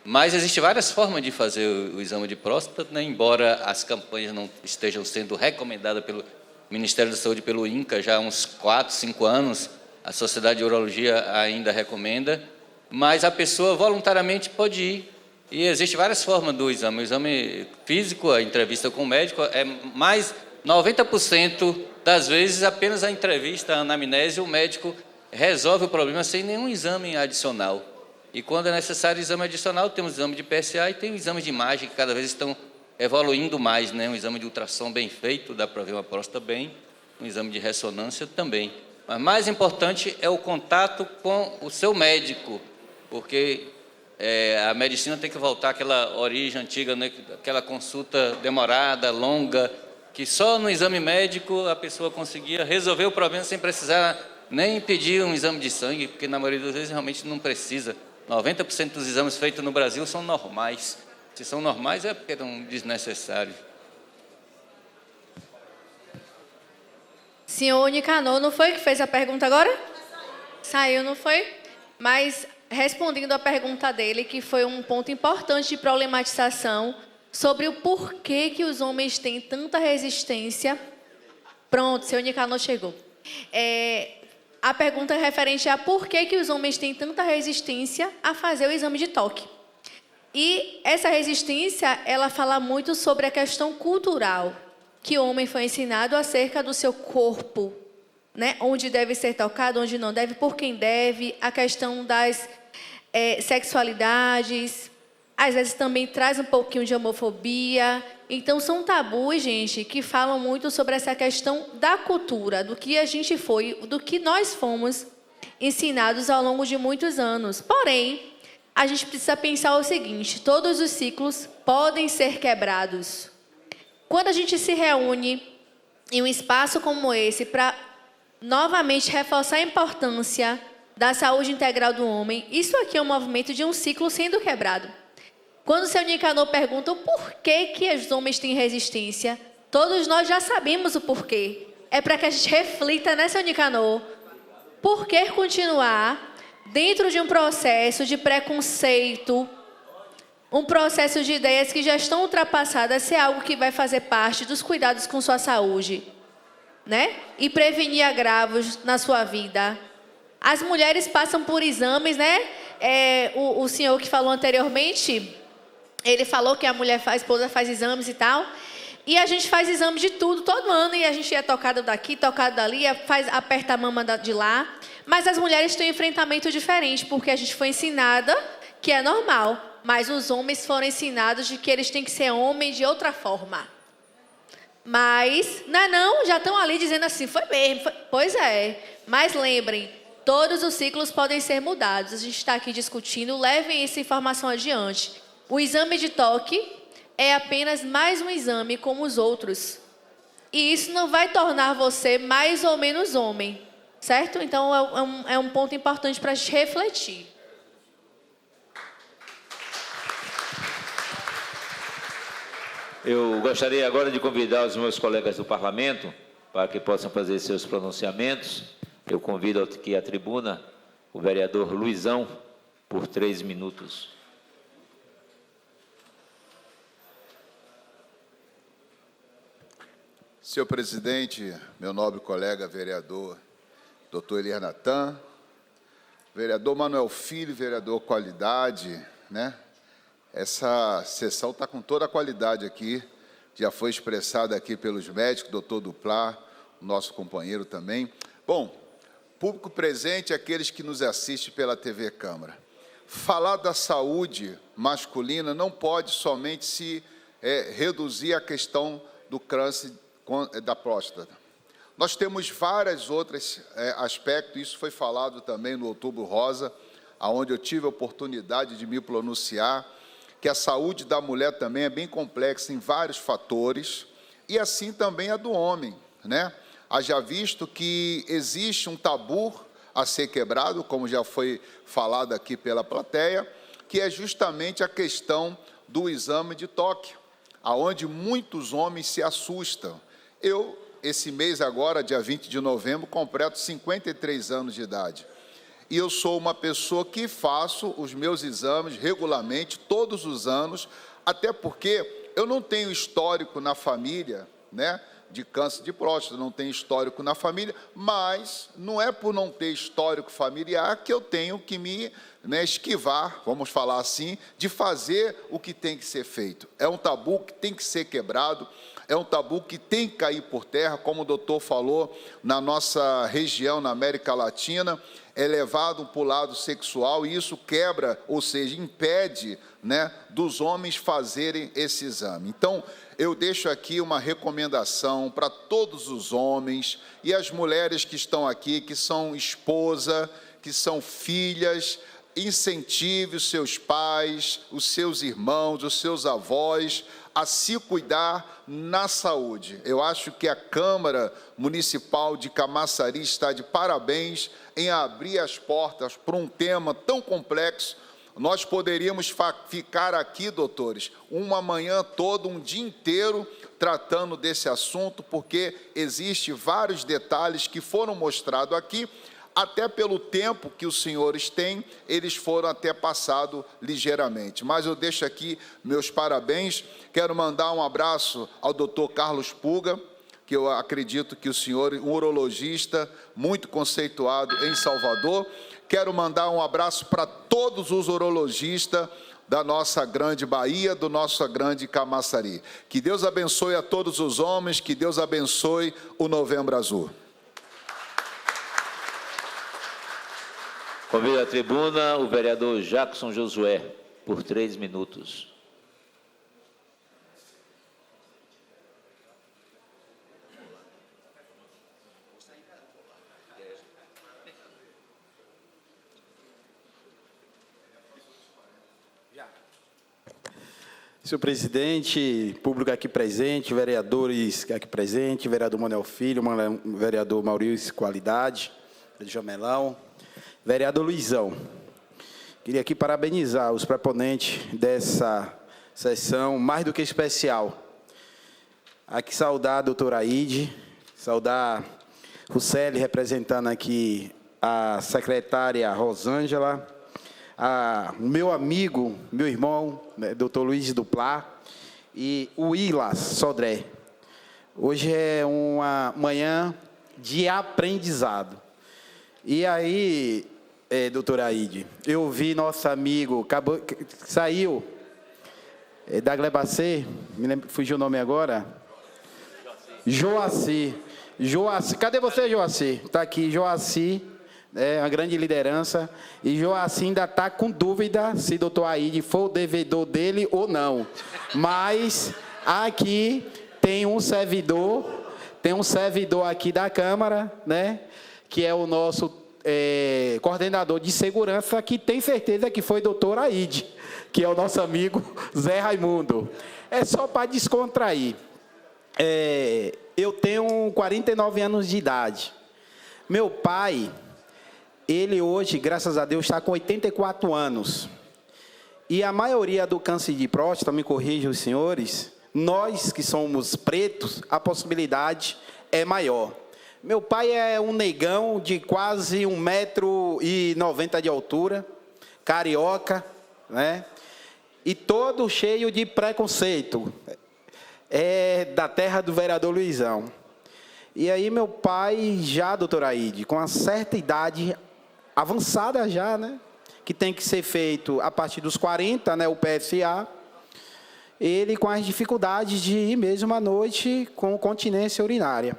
Mas existem várias formas de fazer o exame de próstata, né? Embora as campanhas não estejam sendo recomendadas pelo Ministério da Saúde, pelo INCA, já há uns 4, 5 anos, a Sociedade de Urologia ainda recomenda, mas a pessoa voluntariamente pode ir. E existem várias formas do exame. O exame físico, a entrevista com o médico, é mais 90% das vezes apenas a entrevista, a anamnese, o médico resolve o problema sem nenhum exame adicional. E quando é necessário exame adicional, temos o exame de PSA e tem o exame de imagem, que cada vez estão evoluindo mais, né? Um exame de ultrassom bem feito, dá para ver uma próstata bem, um exame de ressonância também. Mas mais importante é o contato com o seu médico, porque a medicina tem que voltar àquela origem antiga, né? Aquela consulta demorada, longa, que só no exame médico a pessoa conseguia resolver o problema sem precisar nem pedir um exame de sangue, porque na maioria das vezes realmente não precisa. 90% dos exames feitos no Brasil são normais. Se são normais é porque eram desnecessários. Senhor Nicanor, não foi que fez a pergunta agora? Saiu, não foi? Mas respondendo a pergunta dele, que foi um ponto importante de problematização sobre o porquê que os homens têm tanta resistência. Pronto, senhor Nicanor chegou. A pergunta é referente a por que os homens têm tanta resistência a fazer o exame de toque. E essa resistência, ela fala muito sobre a questão cultural, que o homem foi ensinado acerca do seu corpo, né? Onde deve ser tocado, onde não deve, por quem deve, a questão das sexualidades, às vezes também traz um pouquinho de homofobia. Então, são tabus, gente, que falam muito sobre essa questão da cultura, do que a gente foi, do que nós fomos ensinados ao longo de muitos anos. Porém, a gente precisa pensar o seguinte: todos os ciclos podem ser quebrados. Quando a gente se reúne em um espaço como esse para novamente reforçar a importância da saúde integral do homem, isso aqui é um movimento de um ciclo sendo quebrado. Quando o seu Nicanor pergunta o porquê que os homens têm resistência, todos nós já sabemos o porquê. É para que a gente reflita, né, seu Nicanor? Por que continuar dentro de um processo de preconceito, um processo de ideias que já estão ultrapassadas, se é algo que vai fazer parte dos cuidados com sua saúde, né? E prevenir agravos na sua vida. As mulheres passam por exames, né? O senhor que falou anteriormente, ele falou que a esposa faz exames e tal. E a gente faz exames de tudo, todo ano. E a gente é tocado daqui, tocado dali, aperta a mama de lá. Mas as mulheres têm um enfrentamento diferente, porque a gente foi ensinada que é normal. Mas os homens foram ensinados de que eles têm que ser homens de outra forma. Mas, não, já estão ali dizendo assim, foi mesmo. Pois é, mas lembrem, todos os ciclos podem ser mudados. A gente está aqui discutindo, levem essa informação adiante. O exame de toque é apenas mais um exame como os outros. E isso não vai tornar você mais ou menos homem, certo? Então, é um ponto importante para a gente refletir. Eu gostaria agora de convidar os meus colegas do parlamento para que possam fazer seus pronunciamentos. Eu convido aqui à tribuna o vereador Luizão por 3 minutos. Senhor presidente, meu nobre colega vereador Dr. Elias Natan, vereador Manuel Filho, vereador Qualidade, né? Essa sessão está com toda a qualidade aqui, já foi expressada aqui pelos médicos, doutor Duplá, o nosso companheiro também. Bom, público presente, aqueles que nos assistem pela TV Câmara. Falar da saúde masculina não pode somente se reduzir à questão do câncer da próstata. Nós temos vários outros aspectos, isso foi falado também no Outubro Rosa, onde eu tive a oportunidade de me pronunciar, que a saúde da mulher também é bem complexa em vários fatores, e assim também a do homem, né? Haja visto que existe um tabu a ser quebrado, como já foi falado aqui pela plateia, que é justamente a questão do exame de toque, aonde muitos homens se assustam. Esse mês agora, dia 20 de novembro, completo 53 anos de idade. e eu sou uma pessoa que faço os meus exames regularmente, todos os anos, até porque eu não tenho histórico na família, né, de câncer de próstata, não tenho histórico na família, mas não é por não ter histórico familiar que eu tenho que me esquivar, vamos falar assim, de fazer o que tem que ser feito. É um tabu que tem que ser quebrado, é um tabu que tem que cair por terra, como o doutor falou, na nossa região, na América Latina, é levado para o lado sexual e isso quebra, ou seja, impede, né, dos homens fazerem esse exame. Então, eu deixo aqui uma recomendação para todos os homens e as mulheres que estão aqui, que são esposa, que são filhas, incentive os seus pais, os seus irmãos, os seus avós a se cuidar na saúde. Eu acho que a Câmara Municipal de Camaçari está de parabéns em abrir as portas para um tema tão complexo. Nós poderíamos ficar aqui, doutores, uma manhã toda, um dia inteiro, tratando desse assunto, porque existem vários detalhes que foram mostrados aqui, até pelo tempo que os senhores têm, eles foram até passado ligeiramente. Mas eu deixo aqui meus parabéns, quero mandar um abraço ao doutor Carlos Puga, que eu acredito que o senhor, um urologista muito conceituado em Salvador. Quero mandar um abraço para todos os urologistas da nossa grande Bahia, do nosso grande Camaçari. Que Deus abençoe a todos os homens, que Deus abençoe o Novembro Azul. Convido à tribuna o vereador Jackson Josué, por 3 minutos. Senhor presidente, público aqui presente, vereadores aqui presentes, vereador Manuel Filho, vereador Maurício Qualidade, de Jamelão, vereador Luizão. Queria aqui parabenizar os proponentes dessa sessão, mais do que especial. Aqui saudar a doutora Aide, saudar Russelli, representando aqui a secretária Rosângela, o meu amigo, meu irmão, né, doutor Luiz Duplá, e o Ilas Sodré. Hoje é uma manhã de aprendizado. E aí, doutora Aide, eu vi nosso amigo, saiu da Glebacê, fugiu o nome agora? Joaci. Joaci, cadê você, Joaci? Está aqui, Joaci. É uma grande liderança, e Joaci ainda está com dúvida se doutor Aide foi o devedor dele ou não. Mas aqui tem um servidor aqui da Câmara, né, que é o nosso coordenador de segurança, que tem certeza que foi doutor Aide, que é o nosso amigo Zé Raimundo. É só para descontrair. Eu tenho 49 anos de idade. Meu pai... Ele hoje, graças a Deus, está com 84 anos. E a maioria do câncer de próstata, me corrijam os senhores, nós que somos pretos, a possibilidade é maior. Meu pai é um negão de quase 1,90 m de altura, carioca, né? E todo cheio de preconceito. É da terra do vereador Luizão. E aí meu pai já, doutora Aide, com uma certa idade avançada já, né, que tem que ser feito a partir dos 40, né, o PSA, ele com as dificuldades de ir mesmo à noite com continência urinária.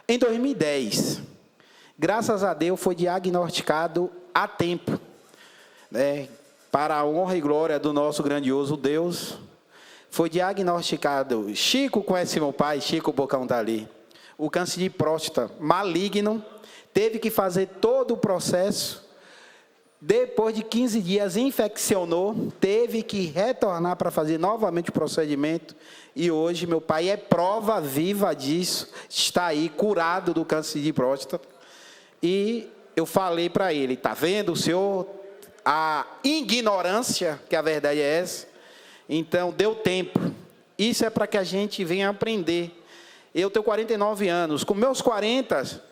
Em 2010, graças a Deus, foi diagnosticado a tempo, né, para a honra e glória do nosso grandioso Deus, foi diagnosticado, Chico conhece meu pai, Chico Bocão está ali, o câncer de próstata maligno, teve que fazer todo o processo, depois de 15 dias infeccionou, teve que retornar para fazer novamente o procedimento, e hoje meu pai é prova viva disso, está aí curado do câncer de próstata, e eu falei para ele, está vendo o senhor, a ignorância, que a verdade é essa, então deu tempo, isso é para que a gente venha aprender. Eu tenho 49 anos, com meus 40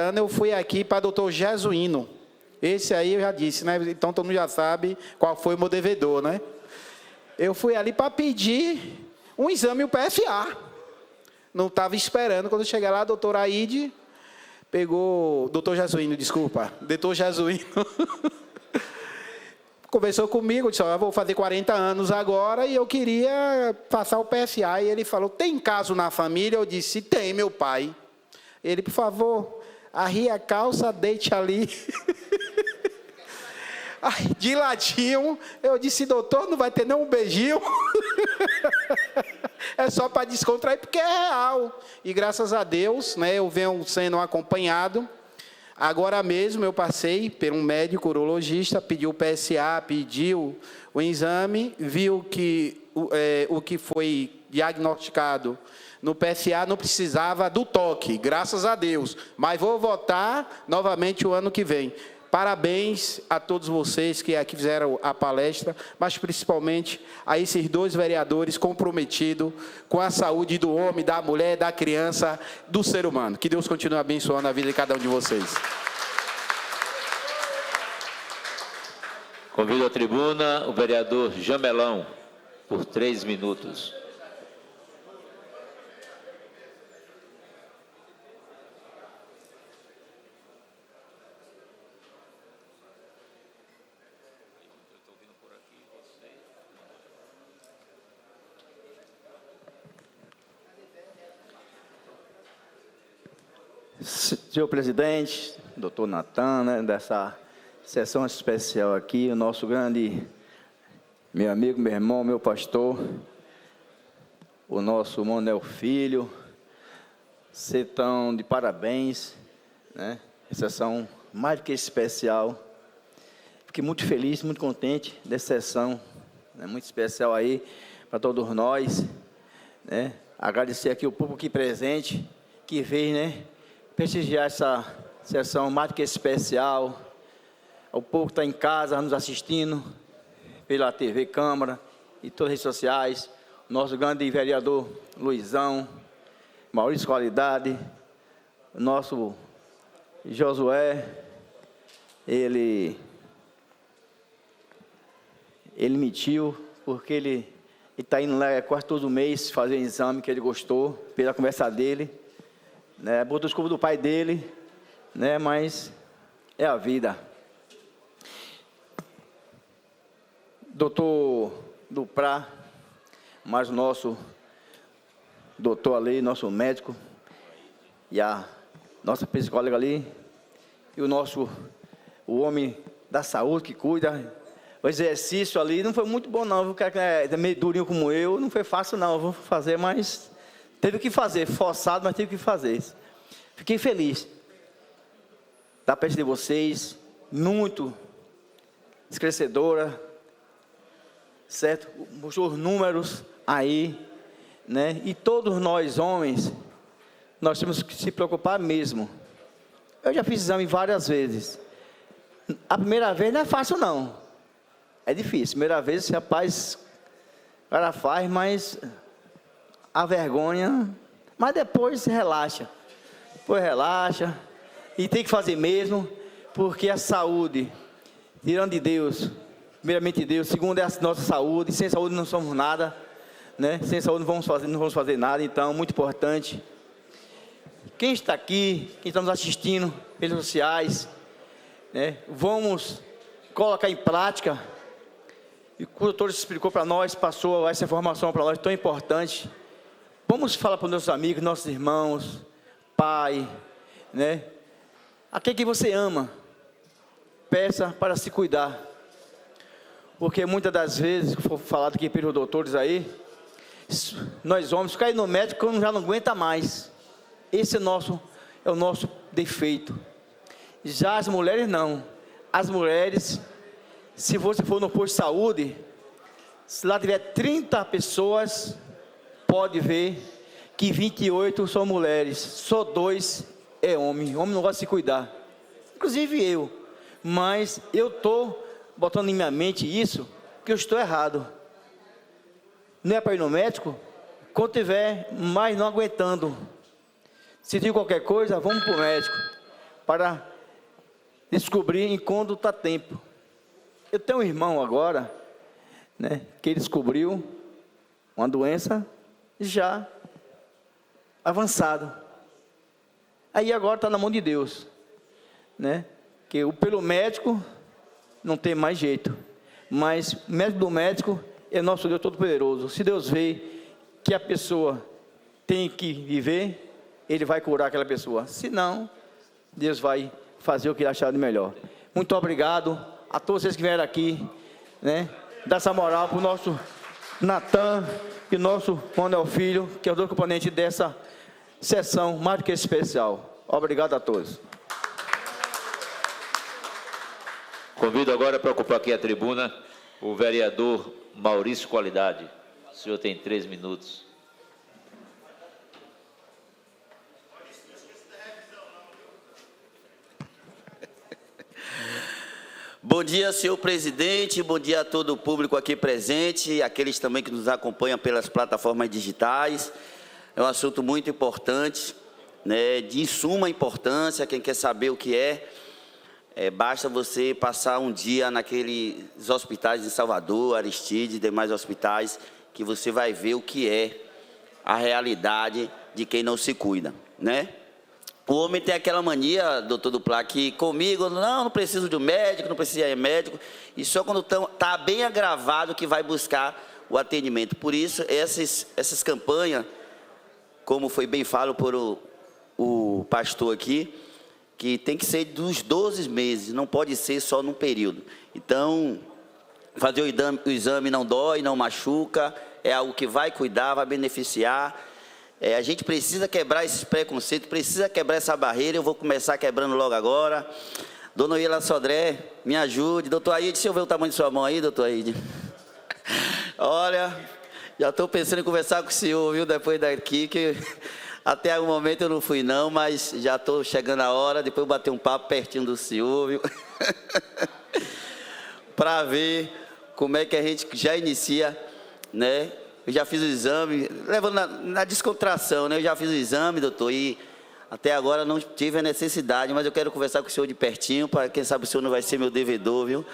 anos eu fui aqui para o doutor Jesuíno, Esse aí eu já disse, né? Então todo mundo já sabe qual foi o meu devedor, né? Eu fui ali para pedir um exame, o PFA. Não estava esperando. Quando eu cheguei lá, a doutora Aide pegou... Doutor Jesuíno, desculpa. Doutor Jesuíno. Conversou comigo, disse, eu vou fazer 40 anos agora e eu queria passar o PFA. E ele falou, tem caso na família? Eu disse, tem, meu pai. Ele, por favor, arrie a calça, deite ali. Aí, de ladinho, eu disse, doutor, não vai ter nenhum beijinho? É só para descontrair, porque é real. E graças a Deus, né, eu venho sendo acompanhado. Agora mesmo eu passei por um médico urologista, pediu o PSA, pediu o exame, viu que o que foi diagnosticado no PSA não precisava do toque, graças a Deus. Mas vou votar novamente o ano que vem. Parabéns a todos vocês que aqui fizeram a palestra, mas principalmente a esses 2 vereadores comprometidos com a saúde do homem, da mulher, da criança, do ser humano. Que Deus continue abençoando a vida de cada um de vocês. Convido à tribuna o vereador Jamelão, por 3 minutos. Senhor presidente, doutor Natan, né, dessa sessão especial aqui, o nosso grande, meu amigo, meu irmão, meu pastor, o nosso Manuel Filho, vocês estão de parabéns, né, sessão mais do que especial. Fiquei muito feliz, muito contente dessa sessão, né, muito especial aí para todos nós, né, agradecer aqui o público aqui presente, que veio, né, prestigiar essa sessão mais do que especial, o povo que está em casa nos assistindo, pela TV Câmara e todas as redes sociais, nosso grande vereador Luizão, Maurício Qualidade, nosso Josué, ele mentiu, porque ele está indo lá quase todo mês fazer um exame que ele gostou, pela conversa dele, né, botou desculpa do pai dele, né, mas é a vida. Doutor Duprá, mais o nosso doutor ali, nosso médico, e a nossa psicóloga ali, e o homem da saúde que cuida, o exercício ali não foi muito bom não, o cara que é meio durinho como eu, não foi fácil não, eu vou fazer, mas... Teve que fazer, forçado, mas teve que fazer. Fiquei feliz da presença de vocês, muito esclarecedora, certo? Os números aí, né? E todos nós, homens, nós temos que se preocupar mesmo. Eu já fiz exame várias vezes. A primeira vez não é fácil, não. É difícil. Primeira vez, rapaz, o cara faz, mas... a vergonha, mas depois relaxa, e tem que fazer mesmo, porque a saúde, tirando de Deus, primeiramente de Deus, segundo é a nossa saúde, sem saúde não somos nada, né? Sem saúde não vamos fazer nada, então, muito importante. Quem está aqui, quem está nos assistindo, redes sociais, né? Vamos colocar em prática, e o doutor explicou para nós, passou essa informação para nós, tão importante. Vamos falar para os nossos amigos, nossos irmãos, pai, né? Aquele que você ama, peça para se cuidar. Porque muitas das vezes, que for falado aqui pelos doutores aí, nós homens, cair no médico quando já não aguenta mais. Esse é o nosso defeito. Já as mulheres não. As mulheres, se você for no posto de saúde, se lá tiver 30 pessoas... pode ver que 28 são mulheres, só 2 é homem. Homem não gosta de se cuidar, inclusive eu. Mas eu estou botando em minha mente isso, que eu estou errado. Não é para ir no médico? Quando tiver mais não aguentando, se tem qualquer coisa, vamos para o médico, para descobrir enquanto está tempo. Eu tenho um irmão agora, né, que ele descobriu uma doença já avançada. Aí agora está na mão de Deus, né? Que pelo médico não tem mais jeito, mas o médico do médico é nosso Deus Todo-Poderoso. Se Deus vê que a pessoa tem que viver, Ele vai curar aquela pessoa. Se não, Deus vai fazer o que Ele achar de melhor. Muito obrigado a todos vocês que vieram aqui, né? Dar essa moral para o nosso Natan e o nosso Manuel Filho, que é os dois componentes dessa sessão mais do que especial. Obrigado a todos. Convido agora para ocupar aqui a tribuna o vereador Maurício Qualidade. O senhor tem 3 minutos. Bom dia, senhor presidente, bom dia a todo o público aqui presente, aqueles também que nos acompanham pelas plataformas digitais. É um assunto muito importante, né, de suma importância. Quem quer saber o que basta você passar um dia naqueles hospitais de Salvador, Aristide e demais hospitais, que você vai ver o que é a realidade de quem não se cuida, né? O homem tem aquela mania, doutor Duplá, que comigo, não preciso de um médico, não precisa de médico, e só quando está bem agravado que vai buscar o atendimento. Por isso, essas campanhas, como foi bem falado por o pastor aqui, que tem que ser dos 12 meses, não pode ser só num período. Então, fazer o exame não dói, não machuca, é algo que vai cuidar, vai beneficiar. A gente precisa quebrar esses preconceitos, precisa quebrar essa barreira. Eu vou começar quebrando logo agora. Dona Iela Sodré, me ajude. Doutor Aide, deixa eu ver o tamanho de sua mão aí, doutor Aide. Olha, já estou pensando em conversar com o senhor, viu, depois daqui, que até o momento eu não fui não, mas já estou chegando a hora, depois eu bater um papo pertinho do senhor, viu? Para ver como é que a gente já inicia, né? Eu já fiz o exame, levando na descontração, né? Eu já fiz o exame, doutor, e até agora não tive a necessidade, mas eu quero conversar com o senhor de pertinho, para quem sabe o senhor não vai ser meu devedor, viu?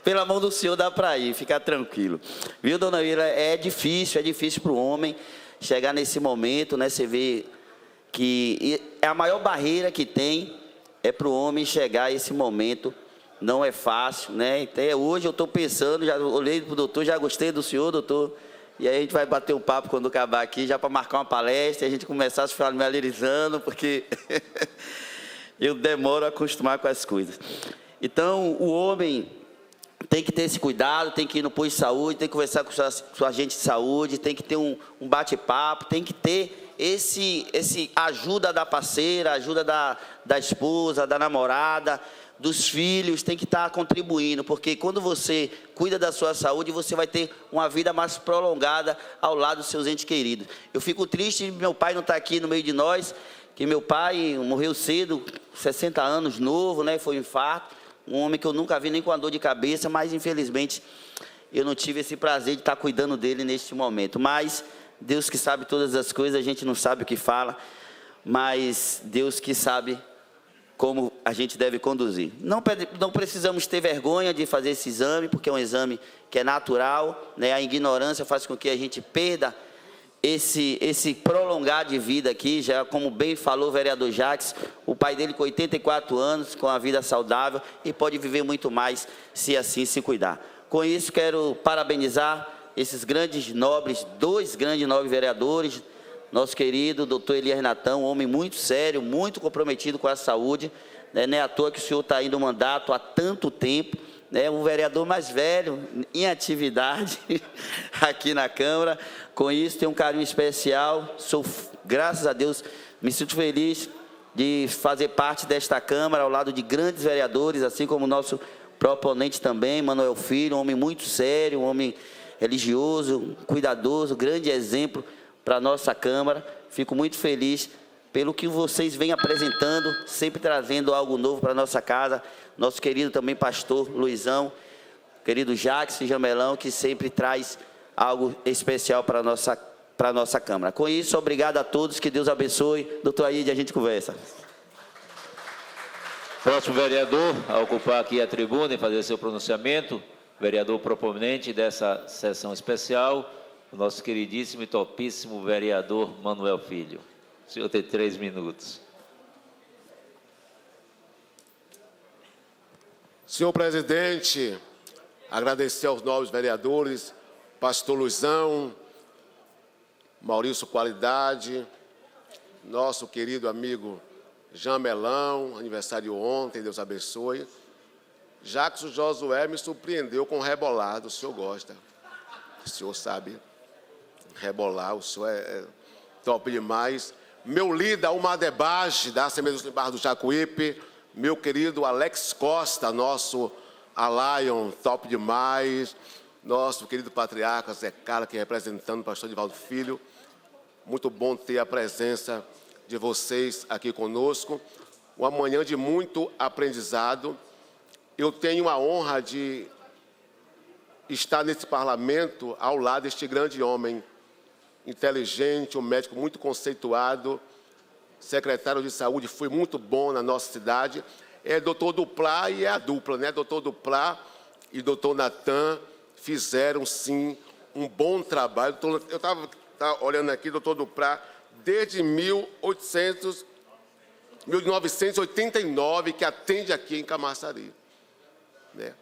Pela mão do senhor dá para ir, ficar tranquilo. Viu, dona Wila? É difícil para o homem chegar nesse momento, né? Você vê que a maior barreira que tem é para o homem chegar a esse momento. Não é fácil, né? Até hoje eu estou pensando, já olhei para o doutor, já gostei do senhor, doutor. E aí a gente vai bater um papo quando acabar aqui, já para marcar uma palestra, e a gente começar a se familiarizando, porque eu demoro a acostumar com as coisas. Então, o homem tem que ter esse cuidado, tem que ir no posto de saúde, tem que conversar com o seu agente de saúde, tem que ter um bate-papo, tem que ter esse ajuda da parceira, ajuda da esposa, da namorada, dos filhos, tem que estar contribuindo, porque quando você cuida da sua saúde, você vai ter uma vida mais prolongada ao lado dos seus entes queridos. Eu fico triste, meu pai não está aqui no meio de nós, que meu pai morreu cedo, 60 anos, novo, né? Foi um infarto, um homem que eu nunca vi nem com a dor de cabeça, mas infelizmente eu não tive esse prazer de estar cuidando dele neste momento. Mas Deus que sabe todas as coisas, a gente não sabe o que fala, mas Deus que sabe como a gente deve conduzir. Não precisamos ter vergonha de fazer esse exame, porque é um exame que é natural, né? A ignorância faz com que a gente perda esse prolongar de vida aqui, já como bem falou o vereador Jacques, o pai dele com 84 anos, com a vida saudável, e pode viver muito mais se assim se cuidar. Com isso, quero parabenizar esses grandes nobres, 2 grandes nobres vereadores, nosso querido doutor Elias Natan, um homem muito sério, muito comprometido com a saúde, né? Não é à toa que o senhor está indo no mandato há tanto tempo, né? Um vereador mais velho, em atividade, aqui na Câmara. Com isso, tenho um carinho especial, graças a Deus, me sinto feliz de fazer parte desta Câmara, ao lado de grandes vereadores, assim como o nosso proponente também, Manuel Filho, um homem muito sério, um homem religioso, cuidadoso, grande exemplo para a nossa Câmara. Fico muito feliz pelo que vocês vêm apresentando, sempre trazendo algo novo para a nossa casa. Nosso querido também pastor Luizão, querido Jacques Jamelão, que sempre traz algo especial para a nossa Câmara. Com isso, obrigado a todos, que Deus abençoe. Doutor Aide, a gente conversa. Próximo vereador a ocupar aqui a tribuna e fazer seu pronunciamento, vereador proponente dessa sessão especial, o nosso queridíssimo e topíssimo vereador Manuel Filho. O senhor tem 3 minutos. Senhor presidente, agradecer aos nobres vereadores, pastor Luizão, Maurício Qualidade, nosso querido amigo Jean Melão, aniversário ontem, Deus abençoe. Jackson Josué me surpreendeu com rebolado, o senhor gosta. O senhor sabe rebolar, o senhor é top demais. Meu líder, o Madebage, da Assembleia dos Barros do Jacuípe, meu querido Alex Costa, nosso Alion, top demais. Nosso querido patriarca Zé Cara, que representando o pastor Divaldo Filho. Muito bom ter a presença de vocês aqui conosco. Uma manhã de muito aprendizado. Eu tenho a honra de estar nesse parlamento ao lado deste grande homem, inteligente, um médico muito conceituado, secretário de saúde, foi muito bom na nossa cidade. É doutor Duplá e é a dupla, né? Doutor Duplá e doutor Natan fizeram, sim, um bom trabalho. Eu estava olhando aqui, doutor Duplá, desde 1989, que atende aqui em Camaçari, né?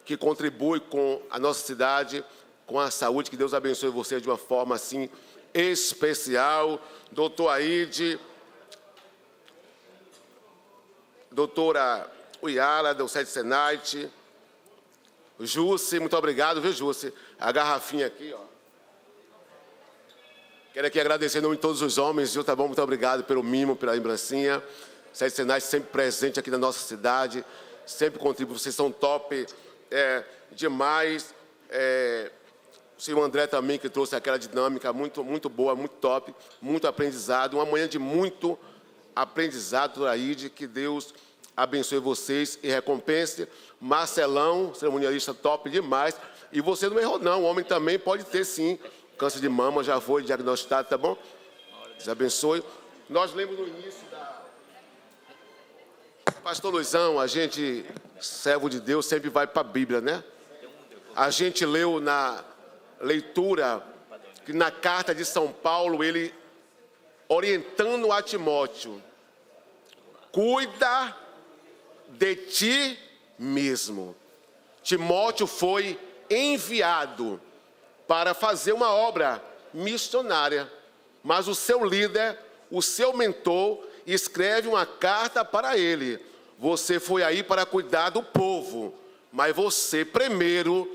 Que contribui com a nossa cidade, com a saúde. Que Deus abençoe você de uma forma, assim, especial. Doutor Aide, doutora Uyara, do Sede Senate, Jusce, muito obrigado, viu, Jusce? A garrafinha aqui, ó. Quero aqui agradecer em nome de todos os homens, viu, tá bom? Muito obrigado pelo mimo, pela lembrancinha. Sede Senate sempre presente aqui na nossa cidade, sempre contribui, vocês são top demais. O senhor André também, que trouxe aquela dinâmica muito, muito boa, muito top, muito aprendizado. Uma manhã de muito aprendizado, Aide, que Deus abençoe vocês e recompense. Marcelão, cerimonialista top demais. E você não errou, não. O homem também pode ter, sim, câncer de mama, já foi diagnosticado, tá bom? Deus abençoe. Nós lemos no início da... Pastor Luizão, a gente, servo de Deus, sempre vai para a Bíblia, né? A gente leu na leitura que na carta de São Paulo, ele orientando a Timóteo, cuida de ti mesmo. Timóteo foi enviado para fazer uma obra missionária, mas o seu líder, o seu mentor, escreve uma carta para ele. Você foi aí para cuidar do povo, mas você primeiro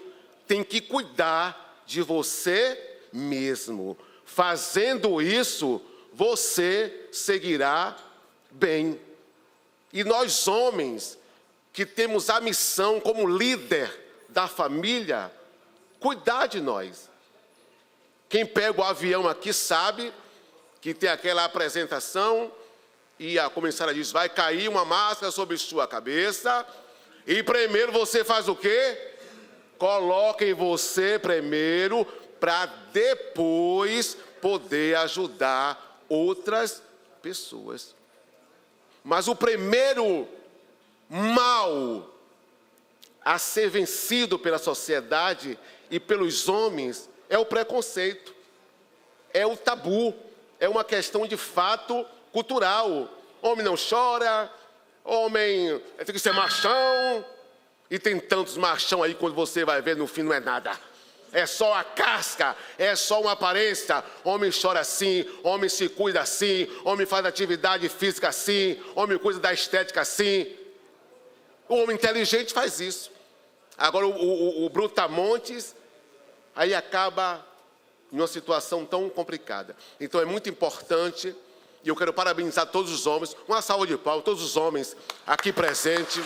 tem que cuidar de você mesmo. Fazendo isso, você seguirá bem. E nós, homens, que temos a missão como líder da família, cuidar de nós. Quem pega o avião aqui sabe que tem aquela apresentação e a comissária diz, vai cair uma máscara sobre sua cabeça e primeiro você faz o quê? Coloca em você primeiro para depois poder ajudar outras pessoas. Mas o primeiro mal a ser vencido pela sociedade e pelos homens é o preconceito, é o tabu, é uma questão de fato cultural. Homem não chora, homem tem que ser machão, e tem tantos machão aí, quando você vai ver, no fim não é nada. É só a casca, é só uma aparência. Homem chora assim, homem se cuida assim, homem faz atividade física assim, homem cuida da estética assim. O homem inteligente faz isso. Agora o brutamontes, aí acaba em uma situação tão complicada. Então é muito importante, e eu quero parabenizar todos os homens, uma salva de palmas, todos os homens aqui presentes.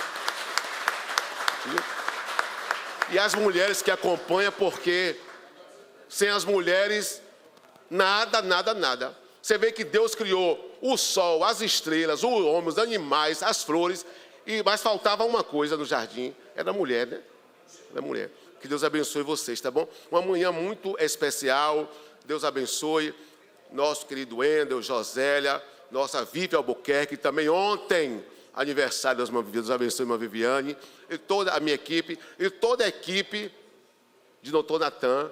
E as mulheres que acompanham, porque sem as mulheres, nada, nada, nada. Você vê que Deus criou o sol, as estrelas, o homem, os animais, as flores, mas faltava uma coisa no jardim, era a mulher, né? Era a mulher. Que Deus abençoe vocês, tá bom? Uma manhã muito especial, Deus abençoe nosso querido Wendel, Josélia, nossa Vivi Albuquerque, também ontem aniversário das Irmãs Viviane, Deus abençoe a irmã Viviane, e toda a minha equipe, e toda a equipe de doutor Natan,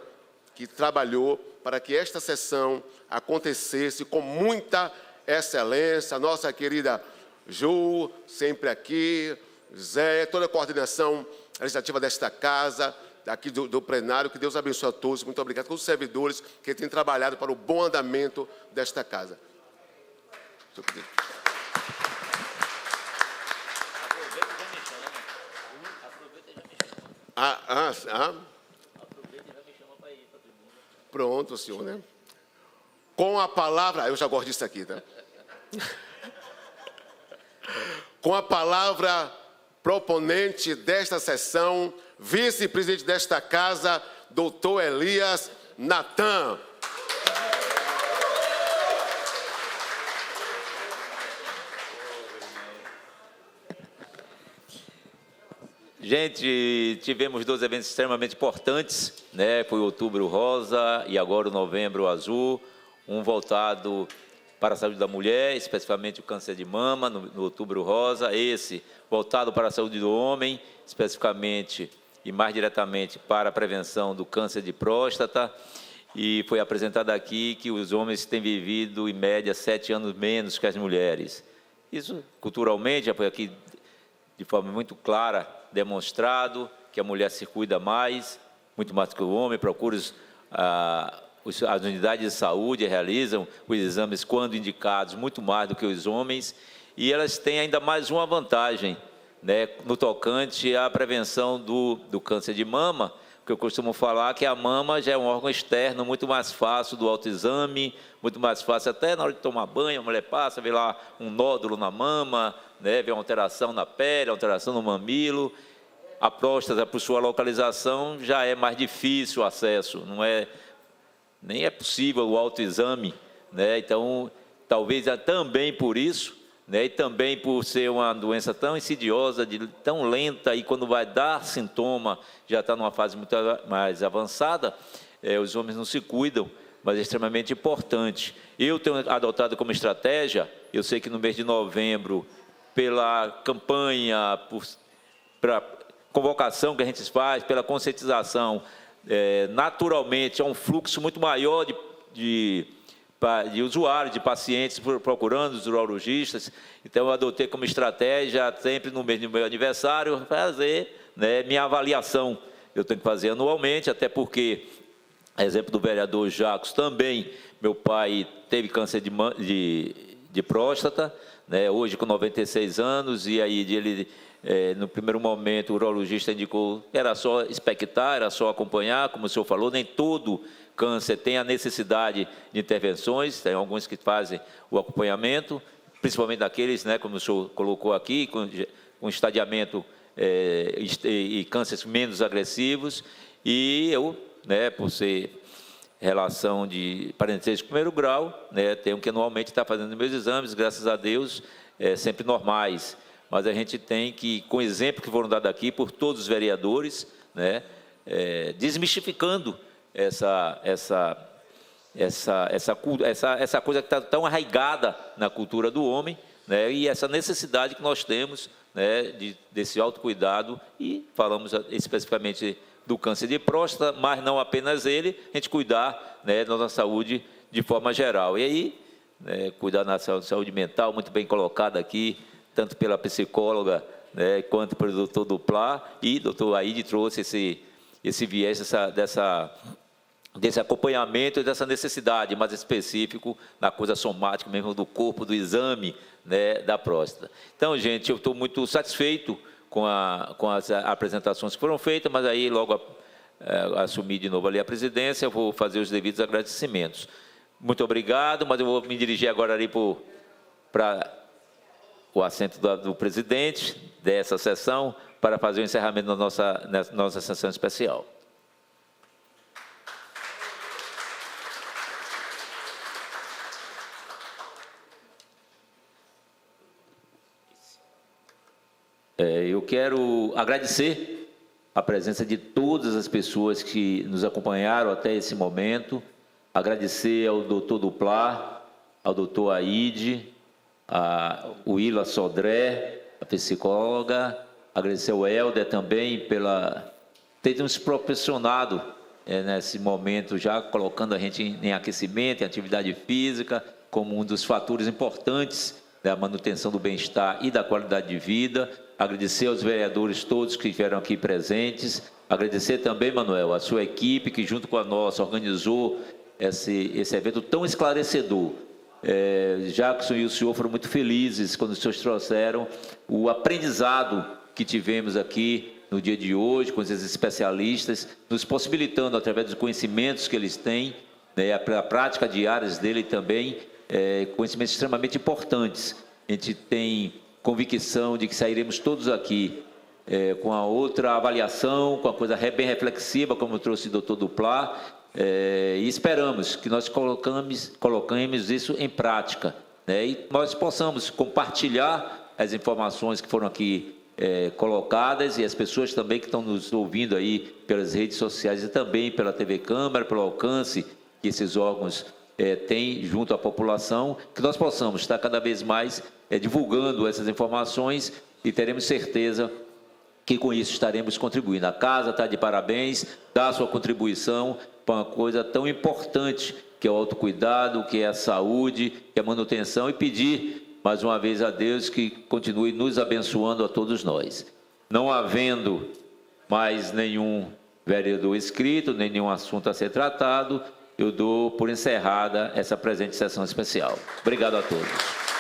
que trabalhou para que esta sessão acontecesse com muita excelência. Nossa querida Ju, sempre aqui, Zé, toda a coordenação legislativa desta casa, aqui do plenário, que Deus abençoe a todos. Muito obrigado a todos os servidores que têm trabalhado para o bom andamento desta casa. Pronto, senhor, né? Com a palavra, eu já gosto disso aqui, tá? Com a palavra, proponente desta sessão, vice-presidente desta casa, doutor Elias Natan. Gente, tivemos 2 eventos extremamente importantes, né? Foi o Outubro Rosa e agora o Novembro Azul, um voltado para a saúde da mulher, especificamente o câncer de mama, no Outubro Rosa, esse voltado para a saúde do homem, especificamente e mais diretamente para a prevenção do câncer de próstata, e foi apresentado aqui que os homens têm vivido, em média, 7 anos menos que as mulheres. Isso, culturalmente, já foi aqui de forma muito clara demonstrado que a mulher se cuida mais, muito mais que o homem, procura as unidades de saúde, realizam os exames quando indicados, muito mais do que os homens, e elas têm ainda mais uma vantagem, né, no tocante à prevenção do câncer de mama, porque eu costumo falar que a mama já é um órgão externo, muito mais fácil do autoexame, muito mais fácil até na hora de tomar banho, a mulher passa, vê lá um nódulo na mama, né, vê uma alteração na pele, alteração no mamilo. A próstata, por sua localização, já é mais difícil o acesso, nem é possível o autoexame, né? Então, talvez também por isso, né, e também por ser uma doença tão insidiosa, tão lenta, e quando vai dar sintoma, já está numa fase muito mais avançada, os homens não se cuidam, mas é extremamente importante. Eu tenho adotado como estratégia, eu sei que no mês de novembro, pela campanha, pela convocação que a gente faz, pela conscientização, naturalmente há um fluxo muito maior de usuários, de pacientes procurando os urologistas. Então, eu adotei como estratégia, sempre no mês do meu aniversário, fazer, né, minha avaliação. Eu tenho que fazer anualmente, até porque, exemplo do vereador Jacos, também, meu pai teve câncer de próstata, né, hoje com 96 anos, e aí ele, no primeiro momento, o urologista indicou que era só expectar, era só acompanhar, como o senhor falou, nem todo câncer tem a necessidade de intervenções, tem alguns que fazem o acompanhamento, principalmente daqueles, né, como o senhor colocou aqui, com estadiamento e cânceres menos agressivos, e eu, né, por ser relação de parentesco de primeiro grau, né, tenho que anualmente estar fazendo meus exames, graças a Deus, sempre normais, mas a gente tem que, com exemplo que foram dados aqui por todos os vereadores, né, desmistificando essa coisa que está tão arraigada na cultura do homem, né, e essa necessidade que nós temos, né, desse autocuidado, e falamos especificamente do câncer de próstata, mas não apenas ele, a gente cuidar, né, da nossa saúde de forma geral. E aí, né, cuidar da saúde mental, muito bem colocado aqui, tanto pela psicóloga, né, quanto pelo doutor Duplá, e o doutor Aide trouxe esse viés desse acompanhamento e dessa necessidade mais específico na coisa somática mesmo do corpo, do exame, né, da próstata. Então, gente, eu estou muito satisfeito com as apresentações que foram feitas, mas aí logo assumi de novo ali a presidência, eu vou fazer os devidos agradecimentos. Muito obrigado, mas eu vou me dirigir agora ali para o assento do presidente dessa sessão, para fazer o encerramento da nossa sessão especial. Eu quero agradecer a presença de todas as pessoas que nos acompanharam até esse momento, agradecer ao doutor Duplá, ao doutor Aide, ao Willa Sodré, a psicóloga, agradecer ao Helder também pela ter nos proporcionado nesse momento, já colocando a gente em aquecimento, em atividade física, como um dos fatores importantes da manutenção do bem-estar e da qualidade de vida. Agradecer aos vereadores todos que estiveram aqui presentes. Agradecer também, Manuel, a sua equipe, que junto com a nossa organizou esse evento tão esclarecedor. Jackson e o senhor foram muito felizes quando os senhores trouxeram o aprendizado que tivemos aqui no dia de hoje, com esses especialistas, nos possibilitando, através dos conhecimentos que eles têm, a prática diária dele também, conhecimentos extremamente importantes. A gente tem convicção de que sairemos todos aqui com a outra avaliação, com a coisa bem reflexiva, como trouxe o doutor Duplá, e esperamos que nós colocamos isso em prática, e nós possamos compartilhar as informações que foram aqui colocadas, e as pessoas também que estão nos ouvindo aí pelas redes sociais e também pela TV Câmara, pelo alcance que esses órgãos têm junto à população, que nós possamos estar cada vez mais divulgando essas informações, e teremos certeza que com isso estaremos contribuindo. A casa está de parabéns, dá a sua contribuição para uma coisa tão importante, que é o autocuidado, que é a saúde, que é a manutenção, e pedir mais uma vez a Deus que continue nos abençoando a todos nós. Não havendo mais nenhum vereador inscrito, nenhum assunto a ser tratado, eu dou por encerrada essa presente sessão especial. Obrigado a todos.